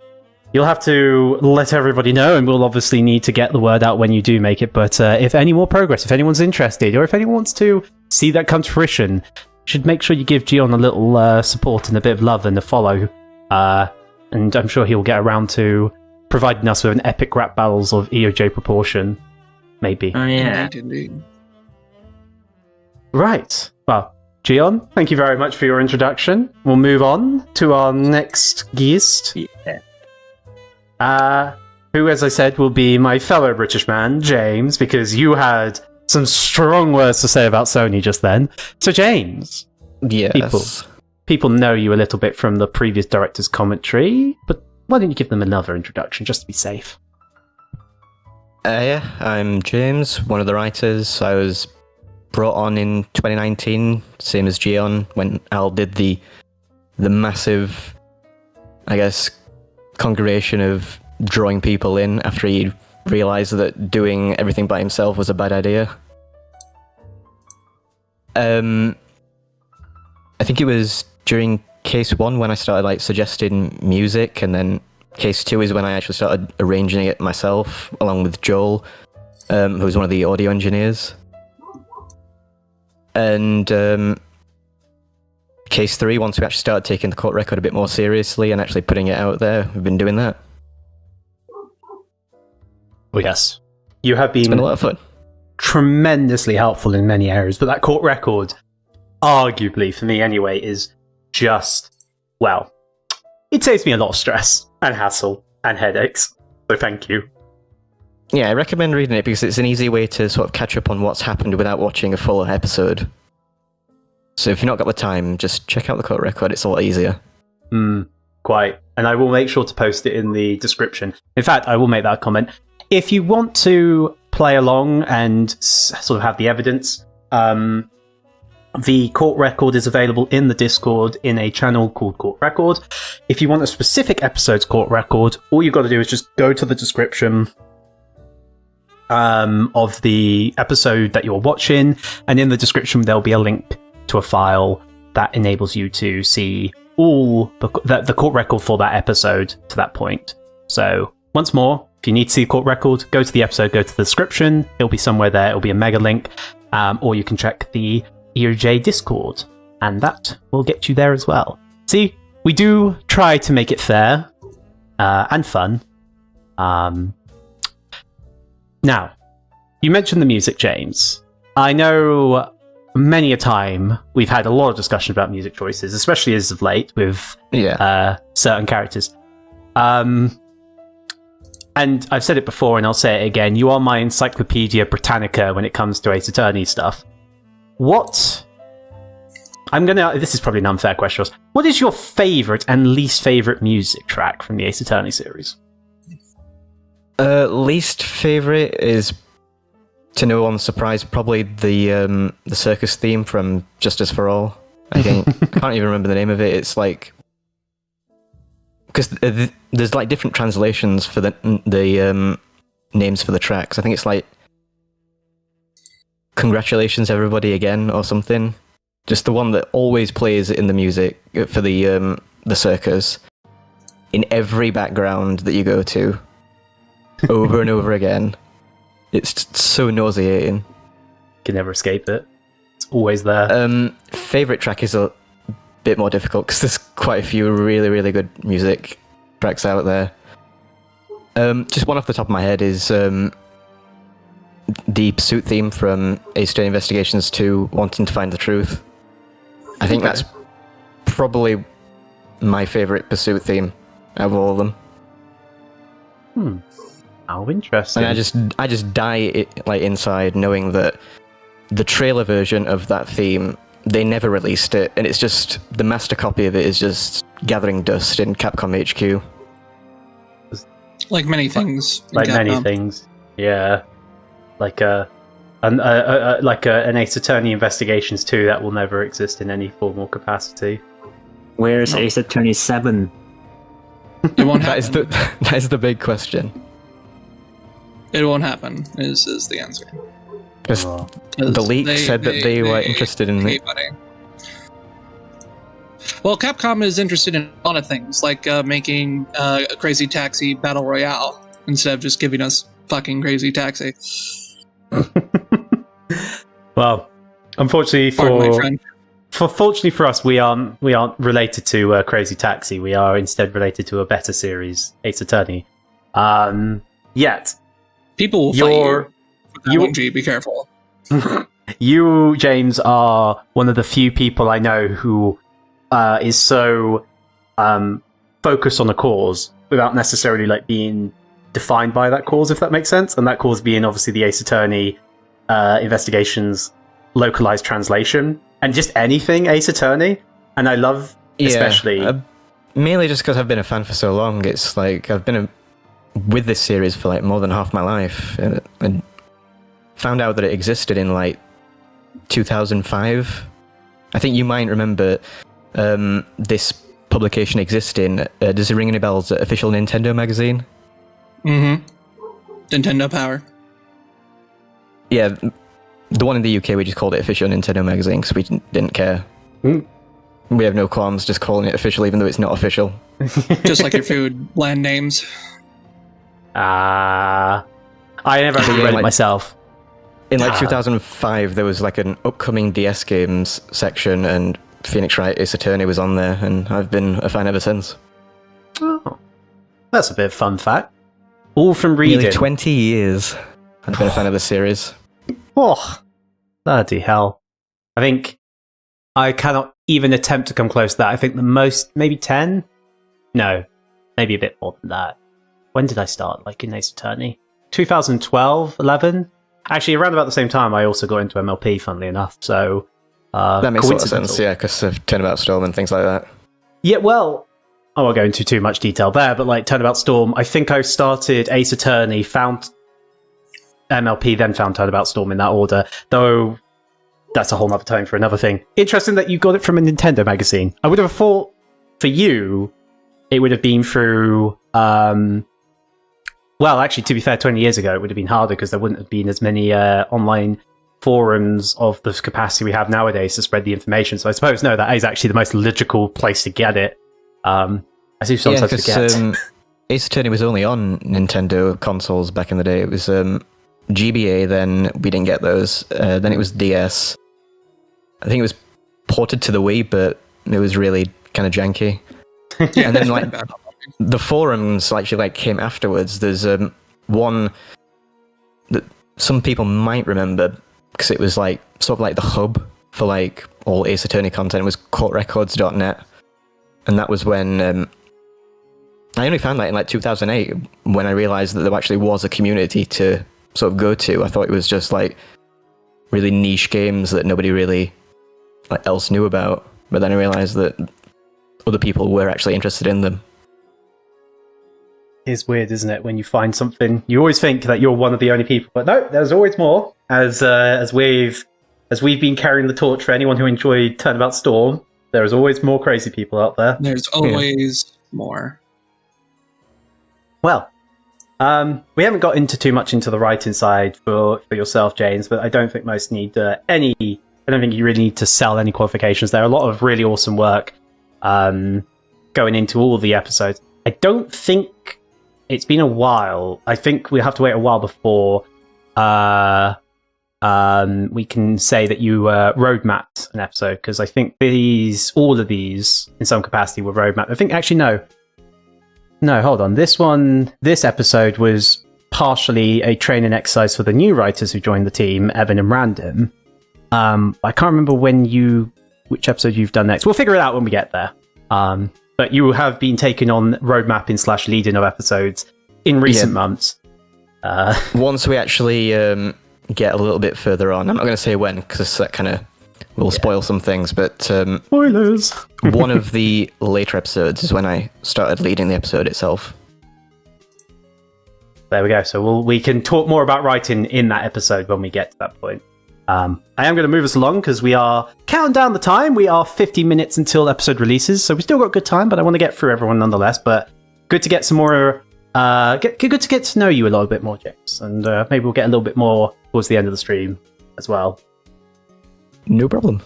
Speaker 1: you'll have to let everybody know, and we'll obviously need to get the word out when you do make it. But if any more progress, if anyone's interested, or if anyone wants to see that come to fruition, you should make sure you give Geon a little support and a bit of love and a follow. And I'm sure he'll get around to providing us with an epic rap battles of EOJ proportion. Maybe.
Speaker 7: Oh, yeah.
Speaker 3: Indeed.
Speaker 1: Right. Well, Geon, thank you very much for your introduction. We'll move on to our next guest.
Speaker 7: Yeah.
Speaker 1: Who, as I said, will be my fellow British man, James, because you had some strong words to say about Sony just then. So, James.
Speaker 6: Yes.
Speaker 1: People know you a little bit from the previous director's commentary, but why don't you give them another introduction, just to be safe?
Speaker 6: Yeah, I'm James, one of the writers. I was brought on in 2019, same as Geon, when Al did the massive, I guess, congregation of drawing people in after he realised that doing everything by himself was a bad idea. I think it was during Case 1 when I started suggesting music, and then Case 2 is when I actually started arranging it myself, along with Joel, who's one of the audio engineers. And Case 3, once we actually started taking the court record a bit more seriously and actually putting it out there, we've been doing that.
Speaker 1: Oh yes. You have
Speaker 6: It's
Speaker 1: been
Speaker 6: been a lot of fun.
Speaker 1: tremendously helpful in many areas, but that court record, arguably, for me anyway, is just, well, it saves me a lot of stress and hassle and headaches, so thank you.
Speaker 6: Yeah, I recommend reading it because it's an easy way to sort of catch up on what's happened without watching a full episode. So if you've not got the time, just check out the court record, it's a lot easier.
Speaker 1: Quite. And I will make sure to post it in the description. In fact, I will make that comment. If you want to play along and sort of have the evidence, the court record is available in the Discord in a channel called Court Record. If you want a specific episode's court record, all you've got to do is just go to the description of the episode that you're watching, and in the description there'll be a link to a file that enables you to see all the court record for that episode to that point. So, once more, if you need to see court record, go to the episode, go to the description. It'll be somewhere there. It'll be a mega link, or you can check the EOJ Discord, and that will get you there as well. See, we do try to make it fair and fun. Now, you mentioned the music, James. I know many a time we've had a lot of discussion about music choices, especially as of late with certain characters. And I've said it before and I'll say it again, you are my Encyclopedia Britannica when it comes to Ace Attorney stuff. This is probably an unfair question. What is your favourite and least favourite music track from the Ace Attorney series?
Speaker 6: Least favourite is, to no one's surprise, probably the circus theme from Justice for All. I can't even remember the name of it. It's because there's different translations for the names for the tracks. I think it's Congratulations Everybody Again or something. Just the one that always plays in the music for the circus in every background that you go to, over and over again. It's so nauseating.
Speaker 1: Can never escape it. It's always there.
Speaker 6: Favorite track is a bit more difficult because there's quite a few really, really good music tracks out there. Just one off the top of my head is the Pursuit theme from Ace Attorney Investigations 2, Wanting to Find the Truth. I think that's probably my favorite Pursuit theme out of all of them.
Speaker 1: How interesting.
Speaker 6: And I just die inside knowing that the trailer version of that theme, they never released it, and it's just the master copy of it is just gathering dust in Capcom HQ.
Speaker 3: Like many things.
Speaker 1: Like many things. Yeah. an Ace Attorney Investigations 2 that will never exist in any formal capacity.
Speaker 7: Where's Ace Attorney 7?
Speaker 3: It won't happen.
Speaker 6: That is the big question.
Speaker 3: It won't happen, is the answer.
Speaker 6: Because the leak said that they were interested in it.
Speaker 3: Well, Capcom is interested in a lot of things, like making a Crazy Taxi Battle Royale instead of just giving us fucking Crazy Taxi.
Speaker 1: Well, unfortunately fortunately for us, we aren't related to Crazy Taxi. We are instead related to a better series, Ace Attorney. Yet
Speaker 3: people will fight you. Be careful.
Speaker 1: You, James, are one of the few people I know who is so focused on a cause without necessarily like being defined by that cause, if that makes sense. And that cause being obviously the Ace Attorney Investigations localized translation, and just anything Ace Attorney. And I love, especially
Speaker 6: mainly just because I've been a fan for so long. It's like I've been with this series for like more than half my life, and found out that it existed in like 2005. I think you might remember this publication existing. Does it ring any bells? Official Nintendo magazine.
Speaker 3: Nintendo Power.
Speaker 6: Yeah, the one in the UK, we just called it Official Nintendo Magazine because we didn't care. We have no qualms just calling it official, even though it's not official.
Speaker 3: Just like your food, land names.
Speaker 1: I never actually read it myself.
Speaker 6: In like 2005, there was like an upcoming DS games section, and Phoenix Wright Ace Attorney was on there, and I've been a fan ever since.
Speaker 1: Oh, that's a bit of fun fact. All from reading.
Speaker 6: Nearly 20 years I've been a fan of the series.
Speaker 1: Oh, bloody hell. I think I cannot even attempt to come close to that. I think the most, maybe 10? No, maybe a bit more than that. When did I start, like, in Ace Attorney? 2012, 11? Actually, around about the same time, I also got into MLP, funnily enough, so...
Speaker 6: that makes a lot of sense, yeah, because of Turnabout Storm and things like that.
Speaker 1: Yeah, well, I won't go into too much detail there, but, like, Turnabout Storm, I think I started Ace Attorney, found MLP, then found Turnabout Storm in that order, though that's a whole nother time for another thing. Interesting that you got it from a Nintendo magazine. I would have thought, for you, it would have been through... well, actually, to be fair, 20 years ago, it would have been harder because there wouldn't have been as many online forums of the capacity we have nowadays to spread the information. So I suppose, no, that is actually the most logical place to get it. I do sometimes forget.
Speaker 6: Ace Attorney was only on Nintendo consoles back in the day. It was GBA, then we didn't get those. Then it was DS. I think it was ported to the Wii, but it was really kind of janky.
Speaker 3: Yeah,
Speaker 6: and then like the forums actually like came afterwards. There's one that some people might remember because it was like sort of like the hub for like all Ace Attorney content. It was courtrecords.net, and that was when I only found that in like 2008 when I realized that there actually was a community to sort of go to. I thought it was just like really niche games that nobody really like else knew about, but then I realized that other people were actually interested in them.
Speaker 1: It's weird, isn't it? When you find something, you always think that you're one of the only people, but no, there's always more. As we've been carrying the torch for anyone who enjoyed Turnabout Storm, there is always more crazy people out there.
Speaker 3: There's always more.
Speaker 1: Well, we haven't got into too much into the writing side for yourself, James, but I don't think most need any. I don't think you really need to sell any qualifications. There are a lot of really awesome work going into all the episodes. I don't think it's been a while. I think we have to wait a while before we can say that you roadmapped an episode, because I think all of these in some capacity were roadmapped. I think actually no, hold on. This episode was partially a training exercise for the new writers who joined the team, Evan and Random. I can't remember which episode you've done next. We'll figure it out when we get there. But you have been taking on road mapping / leading of episodes in recent months.
Speaker 6: Once we actually get a little bit further on, I'm not going to say when, because that kind of will spoil some things, but
Speaker 1: spoilers.
Speaker 6: One of the later episodes is when I started leading the episode itself.
Speaker 1: there we go. So we can talk more about writing in that episode when we get to that point. I am going to move us along because we are counting down the time. We are 50 minutes until episode releases, so we still got good time, but I want to get through everyone nonetheless. But good to get some more, good to get to know you a little bit more, James, and maybe we'll get a little bit more towards the end of the stream as well.
Speaker 6: No problem.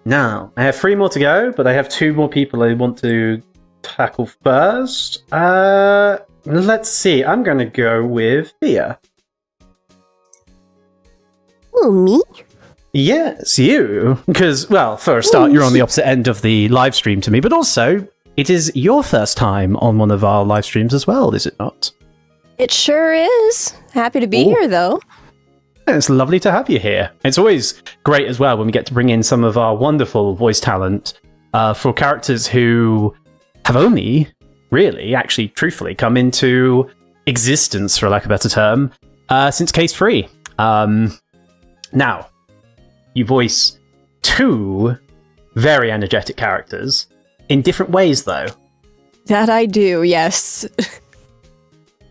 Speaker 1: Now, I have 3 more to go, but I have 2 more people I want to tackle first. Let's see. I'm going to go with Phia.
Speaker 8: Oh, me?
Speaker 1: Yes, you. Because, well, for a start, you're on the opposite end of the live stream to me, but also, it is your first time on one of our live streams as well, is it not?
Speaker 8: It sure is. Happy to be here, though.
Speaker 1: It's lovely to have you here. It's always great as well when we get to bring in some of our wonderful voice talent for characters who have only really, actually, truthfully, come into existence, for lack of a better term, since Case 3. Now, you voice 2 very energetic characters in different ways, though.
Speaker 8: That I do, yes.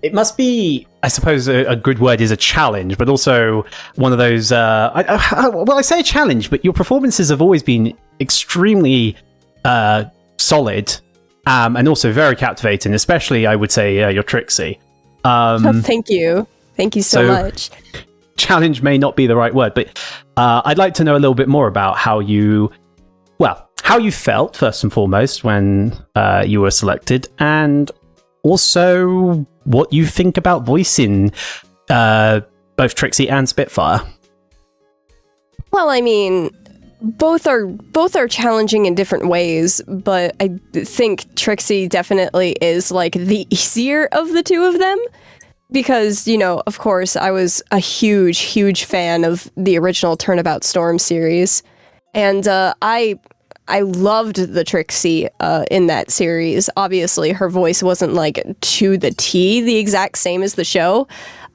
Speaker 1: It must be, I suppose, a good word is a challenge, but also one of those. I say a challenge, but your performances have always been extremely solid and also very captivating. Especially, I would say, your Trixie.
Speaker 8: Thank you so much.
Speaker 1: Challenge may not be the right word, but I'd like to know a little bit more about how you felt first and foremost when you were selected, and also what you think about voicing both Trixie and Spitfire.
Speaker 8: Well, I mean, both are challenging in different ways, but I think Trixie definitely is like the easier of the 2 of them. Because, you know, of course, I was a huge fan of the original Turnabout Storm series. And I loved the Trixie in that series. Obviously, her voice wasn't like to the T the exact same as the show,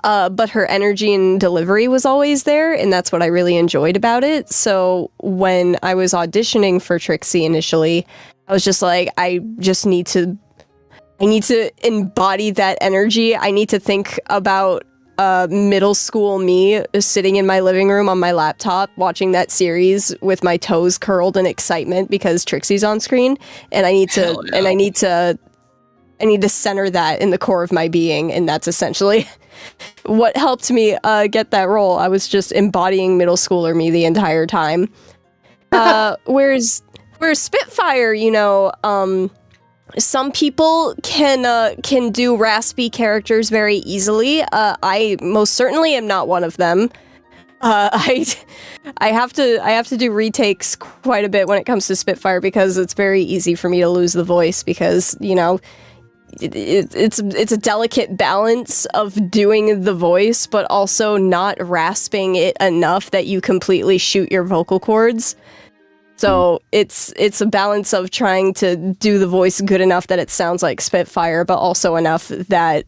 Speaker 8: but her energy and delivery was always there, and that's what I really enjoyed about it. So when I was auditioning for Trixie initially, I was just like, I need to embody that energy. I need to think about middle school me sitting in my living room on my laptop watching that series with my toes curled in excitement because Trixie's on screen, and I need to center that in the core of my being, and that's essentially what helped me get that role. I was just embodying middle schooler me the entire time. Whereas Spitfire, you know, some people can do raspy characters very easily. I most certainly am not one of them. I have to do retakes quite a bit when it comes to Spitfire because it's very easy for me to lose the voice because, you know, it's a delicate balance of doing the voice but also not rasping it enough that you completely shoot your vocal cords. So it's a balance of trying to do the voice good enough that it sounds like Spitfire, but also enough that,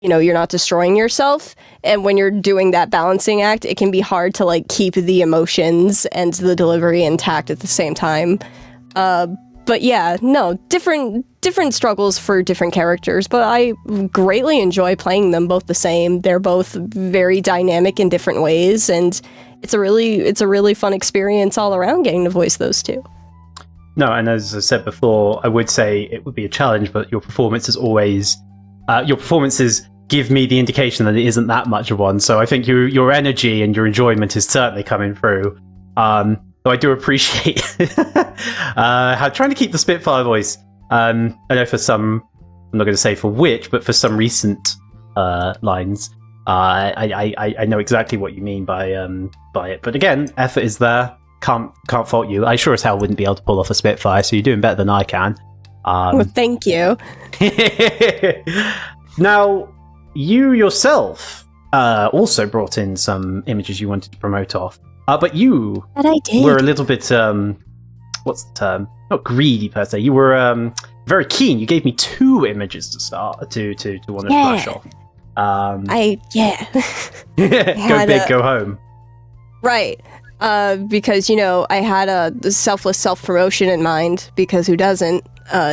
Speaker 8: you know, you're not destroying yourself. And when you're doing that balancing act, it can be hard to like keep the emotions and the delivery intact at the same time. But yeah, no, different struggles for different characters, but I greatly enjoy playing them both the same. They're both very dynamic in different ways, and it's a really fun experience all around getting to voice those 2.
Speaker 1: No, and as I said before, I would say it would be a challenge, but your performance is always your performances give me the indication that it isn't that much of one. So I think your energy and your enjoyment is certainly coming through. So I do appreciate how trying to keep the Spitfire voice. I know for some, I'm not going to say for which, but for some recent lines, I know exactly what you mean by it. But again, effort is there. Can't fault you. I sure as hell wouldn't be able to pull off a Spitfire, so you're doing better than I can.
Speaker 8: Well, thank you.
Speaker 1: Now, you yourself also brought in some images you wanted to promote off. But you were a little bit, what's the term? Not greedy per se. You were very keen. You gave me 2 images to start to want to brush off. Go big, go home.
Speaker 8: Right. Because, you know, I had a selfless self-promotion in mind, because who doesn't?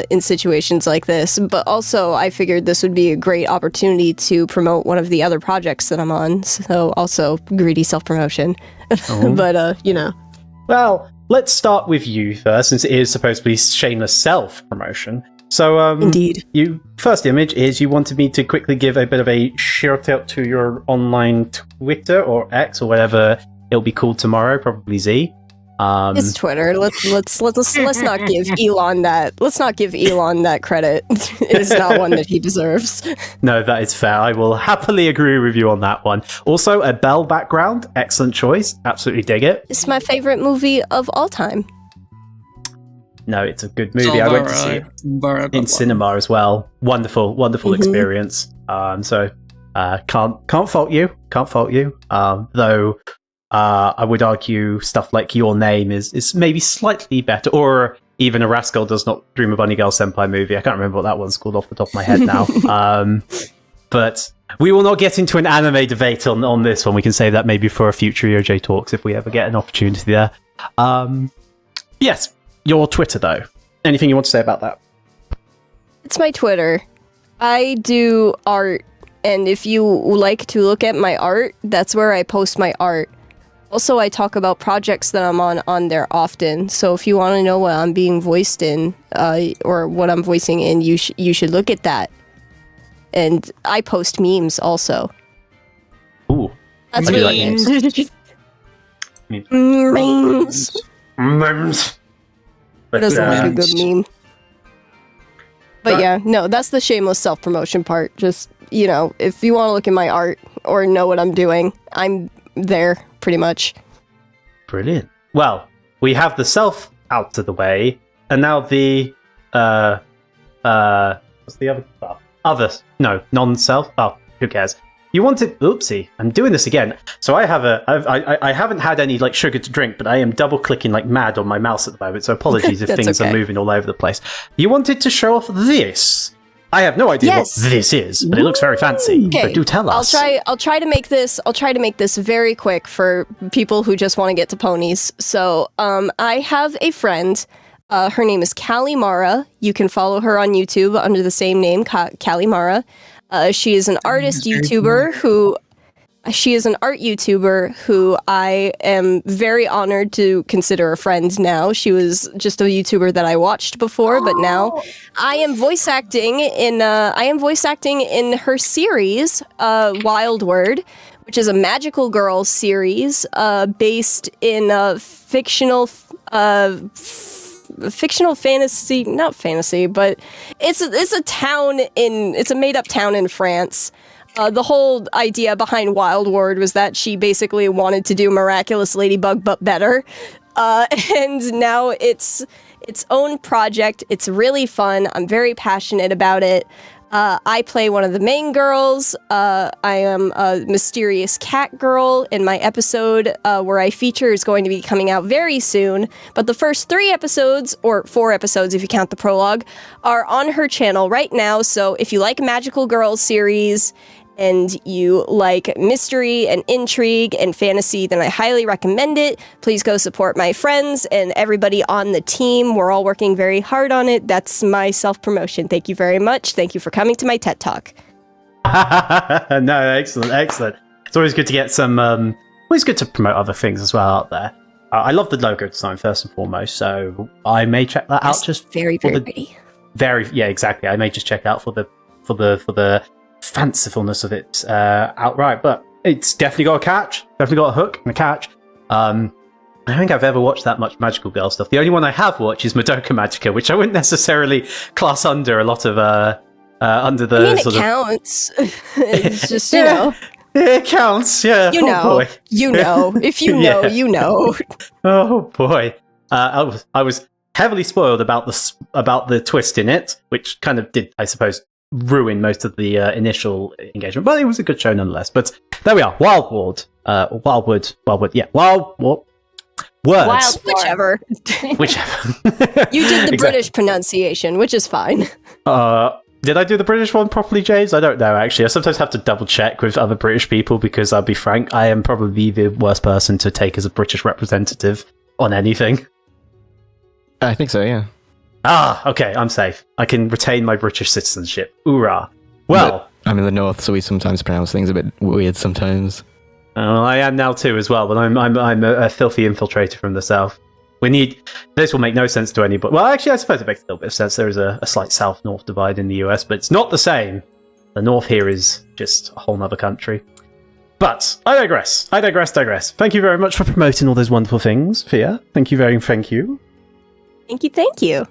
Speaker 8: in situations like this. But also, I figured this would be a great opportunity to promote one of the other projects that I'm on. So also greedy self-promotion. But,
Speaker 1: Well, let's start with you first, since it is supposed to be shameless self-promotion. So,
Speaker 8: Indeed.
Speaker 1: First image is you wanted me to quickly give a bit of a shout out to your online Twitter or X or whatever it'll be called tomorrow, probably Z.
Speaker 8: It's Twitter. Let's not give Elon that. Let's not give Elon that credit. It's not one that he deserves.
Speaker 1: No, that is fair. I will happily agree with you on that one. Also, a Belle background, excellent choice. Absolutely dig it.
Speaker 8: It's my favorite movie of all time.
Speaker 1: No, it's a good movie. I went to see it in cinema as well. Wonderful, wonderful experience. So can't fault you. Can't fault you. Though. I would argue stuff like Your Name is maybe slightly better, or even A Rascal Does Not Dream a Bunny Girl Senpai movie. I can't remember what that one's called off the top of my head now. But we will not get into an anime debate on this one. We can save that maybe for a future EOJ Talks if we ever get an opportunity there. Yes, your Twitter though. Anything you want to say about that?
Speaker 8: It's my Twitter. I do art, and if you like to look at my art, that's where I post my art. Also, I talk about projects that I'm on there often. So if you want to know what I'm being voiced in, or what I'm voicing in, you should look at that. And I post memes also.
Speaker 1: Ooh,
Speaker 8: that's
Speaker 1: I do like
Speaker 8: memes.
Speaker 1: Memes.
Speaker 8: It doesn't like a good meme. But yeah, no, that's the shameless self-promotion part. Just, if you want to look at my art or know what I'm doing, I'm there. Pretty much.
Speaker 1: Brilliant. Well, we have the self out of the way, and now the what's the other stuff? Non-self. Oh, who cares? You wanted. Oopsie! I'm doing this again. So I have I haven't had any sugar to drink, but I am double clicking like mad on my mouse at the moment. So apologies if things are moving all over the place. You wanted to show off this. I have no idea what this is, but it looks very fancy. Okay. So do tell us.
Speaker 8: I'll try to make this very quick for people who just want to get to ponies. So, I have a friend. Her name is Callie Mara. You can follow her on YouTube under the same name, Callie Mara. She is an artist YouTuber who. She is an art YouTuber who I am very honored to consider a friend now. She was just a YouTuber that I watched before, but now I am voice acting in her series, Wild Word, which is a magical girl series based in fictional fantasy, not fantasy, but it's a made up town in France. The whole idea behind Wild Word was that she basically wanted to do Miraculous Ladybug, but better. And now it's its own project. It's really fun. I'm very passionate about it. I play one of the main girls. I am a mysterious cat girl, and my episode where I feature is going to be coming out very soon. But the first 3 episodes, or 4 episodes if you count the prologue, are on her channel right now. So if you like Magical Girls series, and you like mystery and intrigue and fantasy, then I highly recommend it. Please go support my friends and everybody on the team. We're all working very hard on it. That's my self-promotion. Thank you very much. Thank you for coming to my TED Talk.
Speaker 1: No, excellent. It's always good to get some, always good to promote other things as well out there. I love the logo design first and foremost, so I may check that out. Just
Speaker 8: very pretty.
Speaker 1: Yeah, exactly. I may just check out for the fancifulness of it outright, but it's definitely got a catch, definitely got a hook and a catch. I don't think I've ever watched that much Magical Girl stuff. The only one I have watched is Madoka Magica, which I wouldn't necessarily class under a lot of under the
Speaker 8: it counts. It's just
Speaker 1: it counts, yeah.
Speaker 8: You know. If you know, you know.
Speaker 1: Oh boy, I was heavily spoiled about the twist in it, which kind of did, I suppose, ruin most of the initial engagement, but it was a good show nonetheless. But there we are, Wildwood, yeah, Wildwood. Words.
Speaker 8: Whichever.
Speaker 1: You
Speaker 8: did the British pronunciation, which is fine.
Speaker 1: Did I do the British one properly, James? I don't know, actually. I sometimes have to double check with other British people because I'll be frank, I am probably the worst person to take as a British representative on anything.
Speaker 6: I think so, yeah.
Speaker 1: Ah, okay, I'm safe. I can retain my British citizenship. Hoorah. Well,
Speaker 6: I'm in the north, so we sometimes pronounce things a bit weird sometimes.
Speaker 1: I am now too as well, but I'm a filthy infiltrator from the south. This will make no sense to anybody. Well, actually, I suppose it makes a little bit of sense. There is a slight south-north divide in the US, but it's not the same. The north here is just a whole nother country. But I digress. Thank you very much for promoting all those wonderful things, Phia. Thank you.
Speaker 8: Thank you.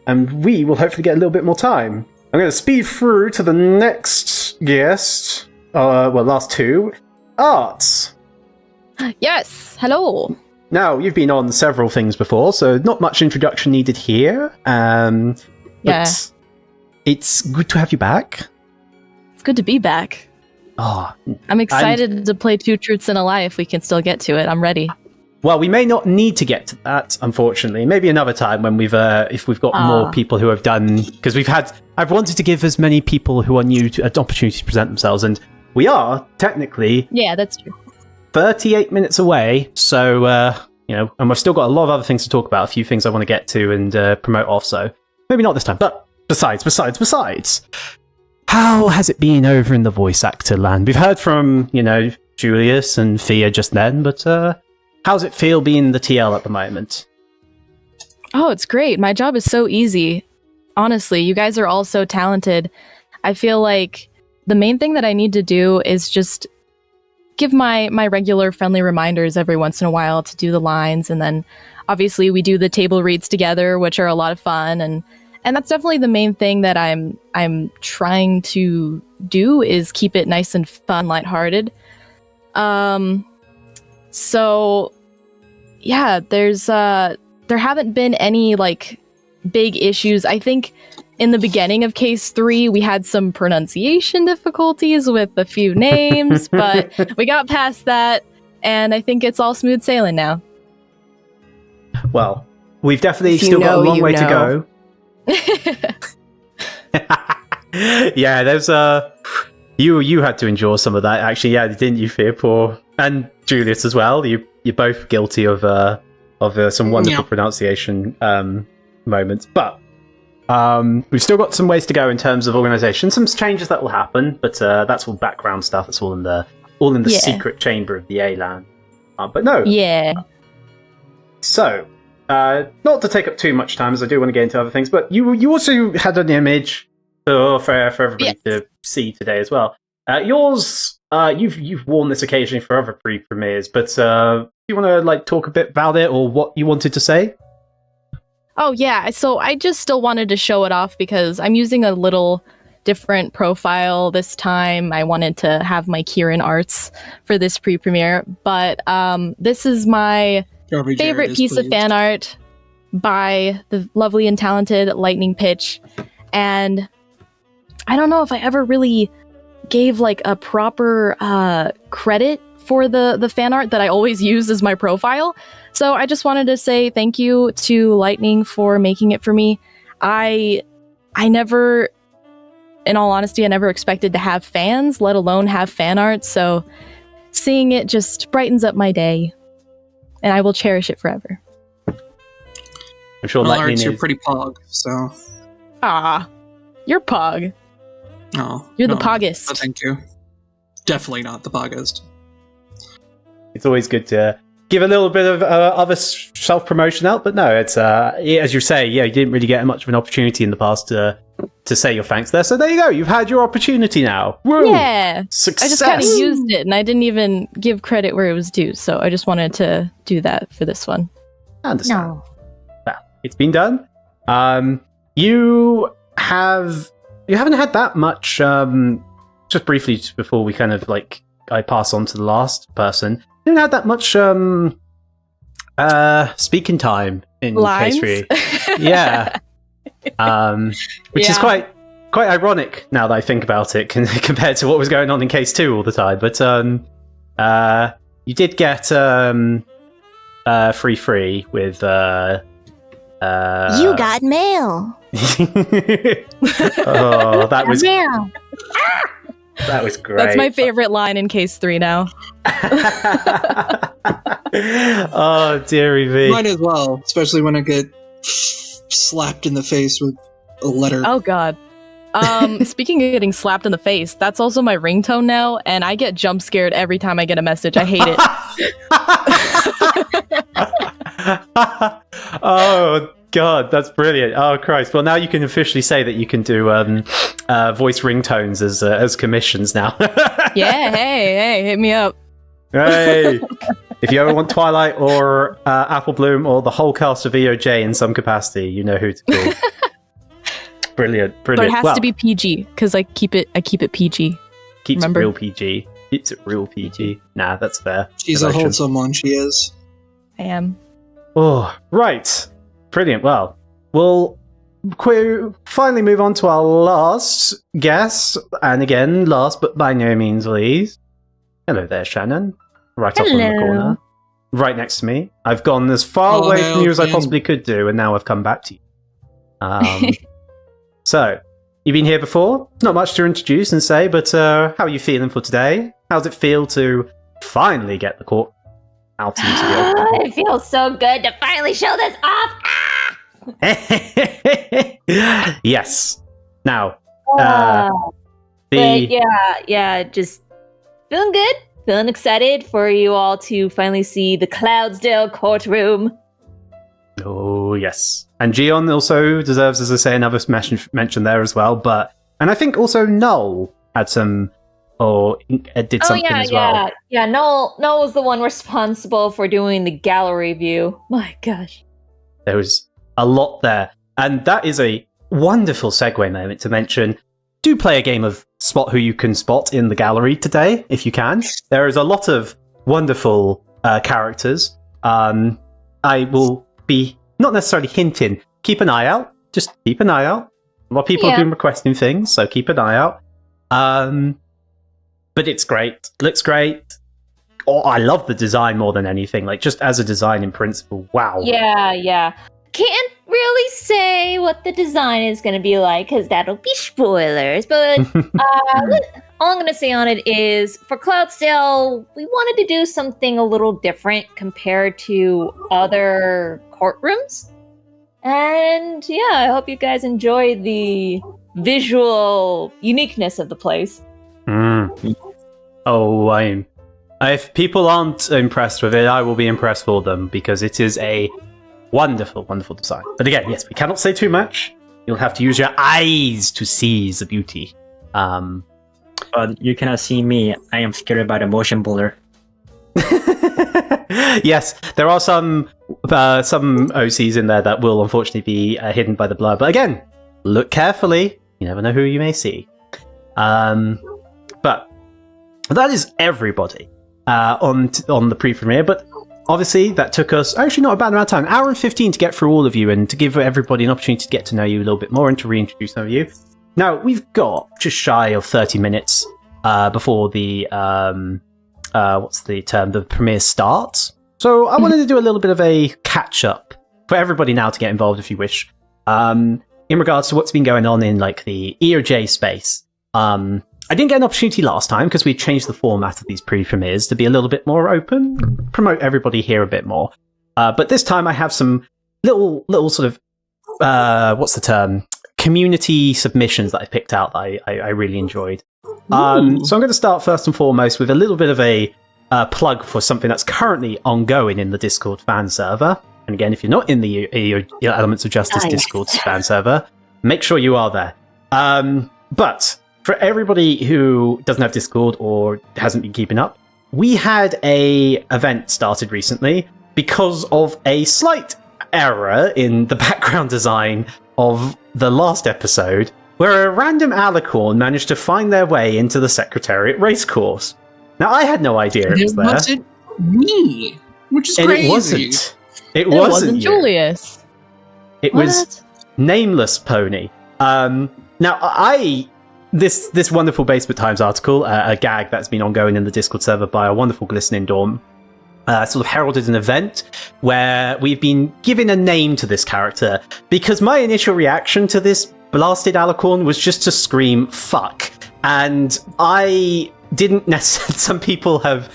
Speaker 1: And we will hopefully get a little bit more time. I'm going to speed through to the next guest. Last two. Arts.
Speaker 5: Yes, hello.
Speaker 1: Now, you've been on several things before, so not much introduction needed here.
Speaker 5: Yeah.
Speaker 1: But it's good to have you back.
Speaker 5: It's good to be back.
Speaker 1: Oh,
Speaker 5: I'm excited to play Two Truths and a Lie if we can still get to it. I'm ready.
Speaker 1: Well, we may not need to get to that, unfortunately. Maybe another time when if we've got more people who have done... Because I've wanted to give as many people who are new to an opportunity to present themselves, and we are, technically...
Speaker 5: Yeah, that's true.
Speaker 1: 38 minutes away, so, and we've still got a lot of other things to talk about, a few things I want to get to and promote off, so maybe not this time. But besides, how has it been over in the voice actor land? We've heard from, Julius and Phia just then, but how's it feel being the TL at the moment?
Speaker 5: Oh, it's great. My job is so easy. Honestly, you guys are all so talented. I feel like the main thing that I need to do is just give my regular friendly reminders every once in a while to do the lines, and then obviously we do the table reads together, which are a lot of fun, and that's definitely the main thing that I'm trying to do, is keep it nice and fun, lighthearted. So yeah, there haven't been any like big issues. I think in the beginning of case 3, we had some pronunciation difficulties with a few names, but we got past that, and I think it's all smooth sailing now.
Speaker 1: Well, we've definitely still got a long way to go. Yeah, there's you had to endure some of that, actually. Yeah, didn't you, Phia? And Julius as well. You're both guilty of some wonderful pronunciation moments, but. We've still got some ways to go in terms of organisation. Some changes that will happen, but that's all background stuff. It's all in the secret chamber of the A-Land. But no.
Speaker 5: Yeah.
Speaker 1: So, not to take up too much time, as I do want to get into other things, but you also had an image for everybody to see today as well. Yours, you've worn this occasionally for other pre-premieres, but do you want to talk a bit about it or what you wanted to say?
Speaker 5: Oh, yeah. So I just still wanted to show it off because I'm using a little different profile this time. I wanted to have my Kieran arts for this pre-premiere, but this is my favorite piece of fan art by the lovely and talented Lightning Pitch. And I don't know if I ever really gave a proper credit for the fan art that I always use as my profile. So I just wanted to say thank you to Lightning for making it for me. I never, in all honesty, I never expected to have fans, let alone have fan art. So seeing it just brightens up my day, and I will cherish it forever.
Speaker 1: I'm sure Lightning
Speaker 3: Arts, you're pretty pog, so.
Speaker 5: Ah, you're pog.
Speaker 3: Oh,
Speaker 5: you're the poggest.
Speaker 3: No, thank you. Definitely not the poggest.
Speaker 1: It's always good to give a little bit of other self-promotion out, but no, it's as you say, you didn't really get much of an opportunity in the past to say your thanks there. So there you go, you've had your opportunity now. Woo!
Speaker 5: Yeah,
Speaker 1: success.
Speaker 5: I just kind of used it, and I didn't even give credit where it was due. So I just wanted to do that for this one.
Speaker 1: I understand. No. Well, it's been done. You haven't had that much. Just briefly, just before we kind of I pass on to the last person. Didn't have that much speaking time in
Speaker 5: Lines?
Speaker 1: Case 3. Yeah. Which is quite ironic now that I think about it compared to what was going on in Case 2 all the time. But you did get free with
Speaker 9: You got mail.
Speaker 1: Oh, that was
Speaker 9: mail.
Speaker 1: That was great.
Speaker 5: That's my favorite line in Case 3 now.
Speaker 1: Oh, dearie me.
Speaker 3: Mine as well, especially when I get slapped in the face with a letter.
Speaker 5: Oh god. Speaking of getting slapped in the face, that's also my ringtone now, and I get jump scared every time I get a message. I hate it.
Speaker 1: Oh god, that's brilliant. Oh Christ. Well, now you can officially say that you can do voice ringtones as commissions now.
Speaker 5: Yeah, hey, hit me up.
Speaker 1: Hey. If you ever want Twilight or Apple Bloom or the whole cast of EOJ in some capacity, you know who to call. Brilliant.
Speaker 5: But it has to be PG because I keep it PG.
Speaker 1: Keeps
Speaker 5: Remember?
Speaker 1: it real PG. Keeps it real PG. Nah, that's fair.
Speaker 3: She's a wholesome one, she is.
Speaker 5: I am.
Speaker 1: Oh, right. Brilliant. Well, we'll finally move on to our last guest. And again, last but by no means least. Hello there, Shannon. Right up in the corner. Right next to me. I've gone as far away from you as I possibly could do, and now I've come back to you. So, you've been here before. Not much to introduce and say, but how are you feeling for today? How does it feel to finally get the court out into the open?
Speaker 2: It feels so good to finally show this off.
Speaker 1: Yes. Now,
Speaker 2: but yeah, just feeling good. Feeling excited for you all to finally see the Cloudsdale courtroom.
Speaker 1: Oh, yes. And Geon also deserves, as I say, another mention there as well. And I think also Null had some, or did something as well.
Speaker 2: Yeah, Null was the one responsible for doing the gallery view. My gosh.
Speaker 1: There was a lot there. And that is a wonderful segue moment to mention. Do play a game of Spot Who You Can Spot in the gallery today, if you can. There is a lot of wonderful characters. I will be not necessarily hinting. Keep an eye out. Just keep an eye out. A lot of people have been requesting things, so keep an eye out. But it's great. Looks great. Oh, I love the design more than anything. Like, just as a design in principle, wow.
Speaker 2: Yeah. Can't really say what the design is going to be like, because that'll be spoilers. But all I'm going to say on it is, for Cloudsdale, we wanted to do something a little different compared to other courtrooms. And yeah, I hope you guys enjoy the visual uniqueness of the place.
Speaker 1: Oh, if people aren't impressed with it, I will be impressed for them, because it is a wonderful, wonderful design. But again, yes, we cannot say too much. You'll have to use your eyes to see the beauty.
Speaker 7: But you cannot see me. I am scared by the motion blur.
Speaker 1: Yes, there are some OCs in there that will unfortunately be hidden by the blur. But again, look carefully. You never know who you may see. But that is everybody on the pre-premiere. But obviously, that took us actually not a bad amount of time, an hour and 15 to get through all of you and to give everybody an opportunity to get to know you a little bit more and to reintroduce some of you. Now, we've got just shy of 30 minutes before the what's the term? The premiere starts. So I wanted to do a little bit of a catch-up for everybody now to get involved if you wish. In regards to what's been going on in like the EOJ space. I didn't get an opportunity last time because we changed the format of these pre-premieres to be a little bit more open, promote everybody here a bit more. But this time I have some little sort of, what's the term? Community submissions that I picked out that I really enjoyed. So I'm going to start first and foremost with a little bit of a plug for something that's currently ongoing in the Discord fan server. And again, if you're not in the Elements of Justice Discord fan server, make sure you are there. But for everybody who doesn't have Discord or hasn't been keeping up, we had a event started recently because of a slight error in the background design of the last episode, where a random alicorn managed to find their way into the Secretariat racecourse. Now, I had no idea it was there.
Speaker 3: It wasn't me, which is crazy.
Speaker 1: It wasn't. It
Speaker 5: wasn't
Speaker 1: you.
Speaker 5: Julius.
Speaker 1: It was Nameless Pony. Now, this wonderful Basement Times article, a gag that's been ongoing in the Discord server by a wonderful Glistening Dorm, sort of heralded an event where we've been giving a name to this character, because my initial reaction to this blasted alicorn was just to scream fuck, and I didn't necessarily. Some people have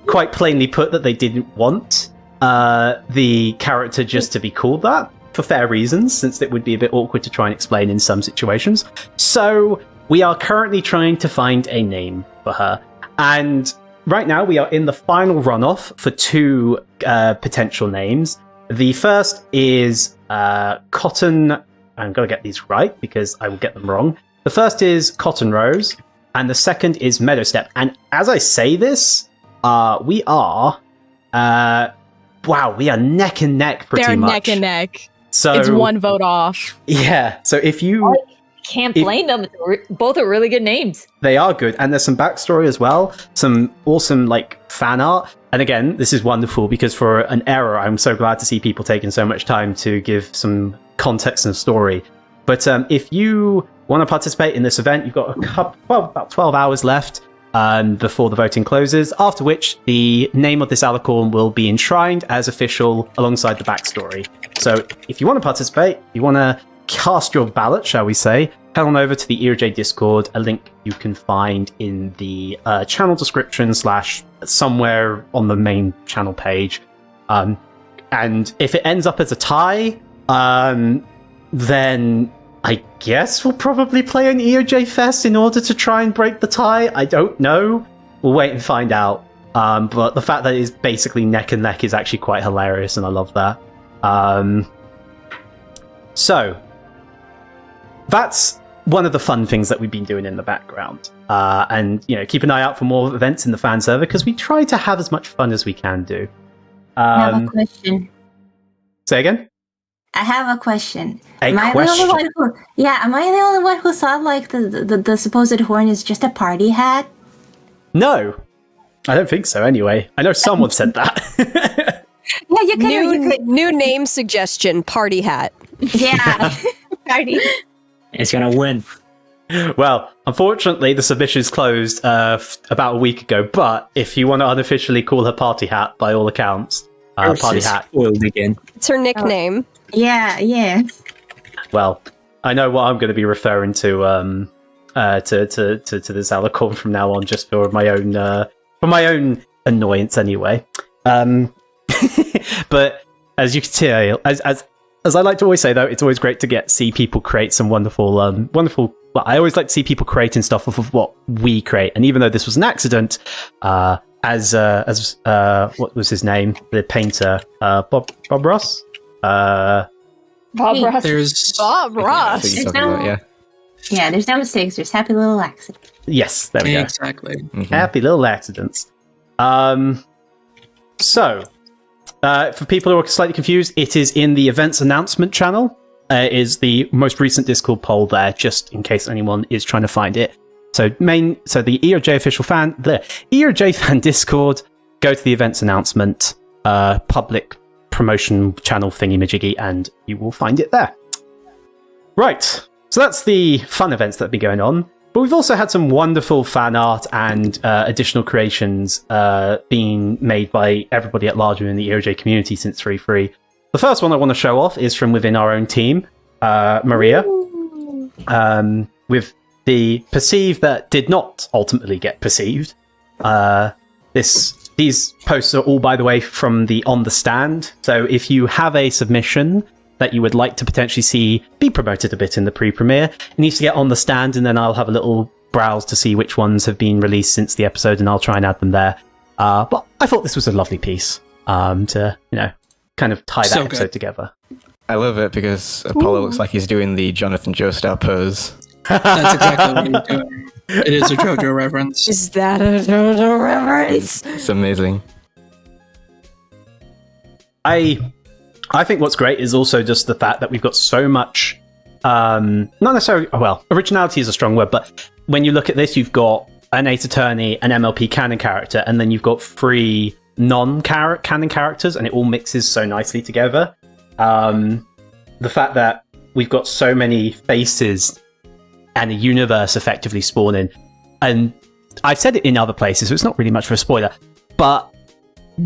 Speaker 1: quite plainly put that they didn't want the character just to be called that. for fair reasons, since it would be a bit awkward to try and explain in some situations. So we are currently trying to find a name for her. And right now we are in the final runoff for 2 potential names. The first is Cotton... I'm going to get these right because I will get them wrong. The first is Cotton Rose, and the second is Meadowstep. And as I say this, we are... we are neck and neck pretty
Speaker 5: They're
Speaker 1: much.
Speaker 5: neck and neck.
Speaker 1: So
Speaker 5: It's 1 vote off.
Speaker 1: Yeah, so if you...
Speaker 2: Can't blame them. Both are really good names.
Speaker 1: They are good, and there's some backstory as well, some awesome fan art. And again, this is wonderful because for an error, I'm so glad to see people taking so much time to give some context and story. But if you want to participate in this event, you've got about 12 hours left before the voting closes, after which the name of this alicorn will be enshrined as official alongside the backstory. So if you want to participate, you want to cast your ballot, shall we say, head on over to the ERJ Discord, a link you can find in the channel description / somewhere on the main channel page. And if it ends up as a tie, then I guess we'll probably play an ERJ Fest in order to try and break the tie. I don't know. We'll wait and find out. But the fact that it is basically neck and neck is actually quite hilarious, and I love that. So that's one of the fun things that we've been doing in the background. And, keep an eye out for more events in the fan server because we try to have as much fun as we can do.
Speaker 4: I have a question.
Speaker 1: Say again?
Speaker 4: I have a question.
Speaker 1: Am I
Speaker 4: the only one who thought the supposed horn is just a party hat?
Speaker 1: No. I don't think so anyway. I know someone said that.
Speaker 4: Yeah, you could.
Speaker 8: New name suggestion, party hat.
Speaker 4: Yeah. Party.
Speaker 7: It's gonna win.
Speaker 1: Well, unfortunately, the submission's closed about a week ago, but if you want to unofficially call her party hat, by all accounts, party hat.
Speaker 7: Spoiled again.
Speaker 8: It's her nickname.
Speaker 4: Yeah.
Speaker 1: Well, I know what I'm going to be referring to this alicorn from now on, just for my own annoyance, anyway. But as you can tell, as I like to always say, though, it's always great to see people create some wonderful. Well, I always like to see people creating stuff off of what we create, and even though this was an accident, as what was his name, the painter, Bob Ross.
Speaker 2: Bob Ross.
Speaker 3: There's
Speaker 8: Bob Ross.
Speaker 4: There's no mistakes. There's happy little accidents.
Speaker 1: Yes, there we go.
Speaker 3: exactly.
Speaker 6: Mm-hmm.
Speaker 1: Happy little accidents. So, for people who are slightly confused, it is in the events announcement channel. Is the most recent Discord poll there, just in case anyone is trying to find it. So the ERJ official fan, the ERJ fan Discord, go to the events announcement, public promotion channel thingy-majiggy, and you will find it there. Right, so that's the fun events that have been going on. But we've also had some wonderful fan art and additional creations being made by everybody at large within the ERJ community since 3.3. The first one I want to show off is from within our own team, Maria, with the perceive that did not ultimately get perceived. These posts are all, by the way, from the On the Stand. So if you have a submission that you would like to potentially see be promoted a bit in the pre-premiere, it needs to get on the stand, and then I'll have a little browse to see which ones have been released since the episode, and I'll try and add them there. But I thought this was a lovely piece to, kind of tie that episode together.
Speaker 6: I love it because Apollo looks like he's doing the Jonathan Joestar pose.
Speaker 3: That's exactly what you're doing. It is a JoJo reference.
Speaker 8: Is that a JoJo reference?
Speaker 6: It's amazing.
Speaker 1: I think what's great is also just the fact that we've got so much, not necessarily, originality is a strong word, but when you look at this, you've got an Ace Attorney, an MLP canon character, and then you've got 3 non-canon characters, and it all mixes so nicely together. The fact that we've got so many faces and a universe effectively spawning, and I've said it in other places, so it's not really much of a spoiler, but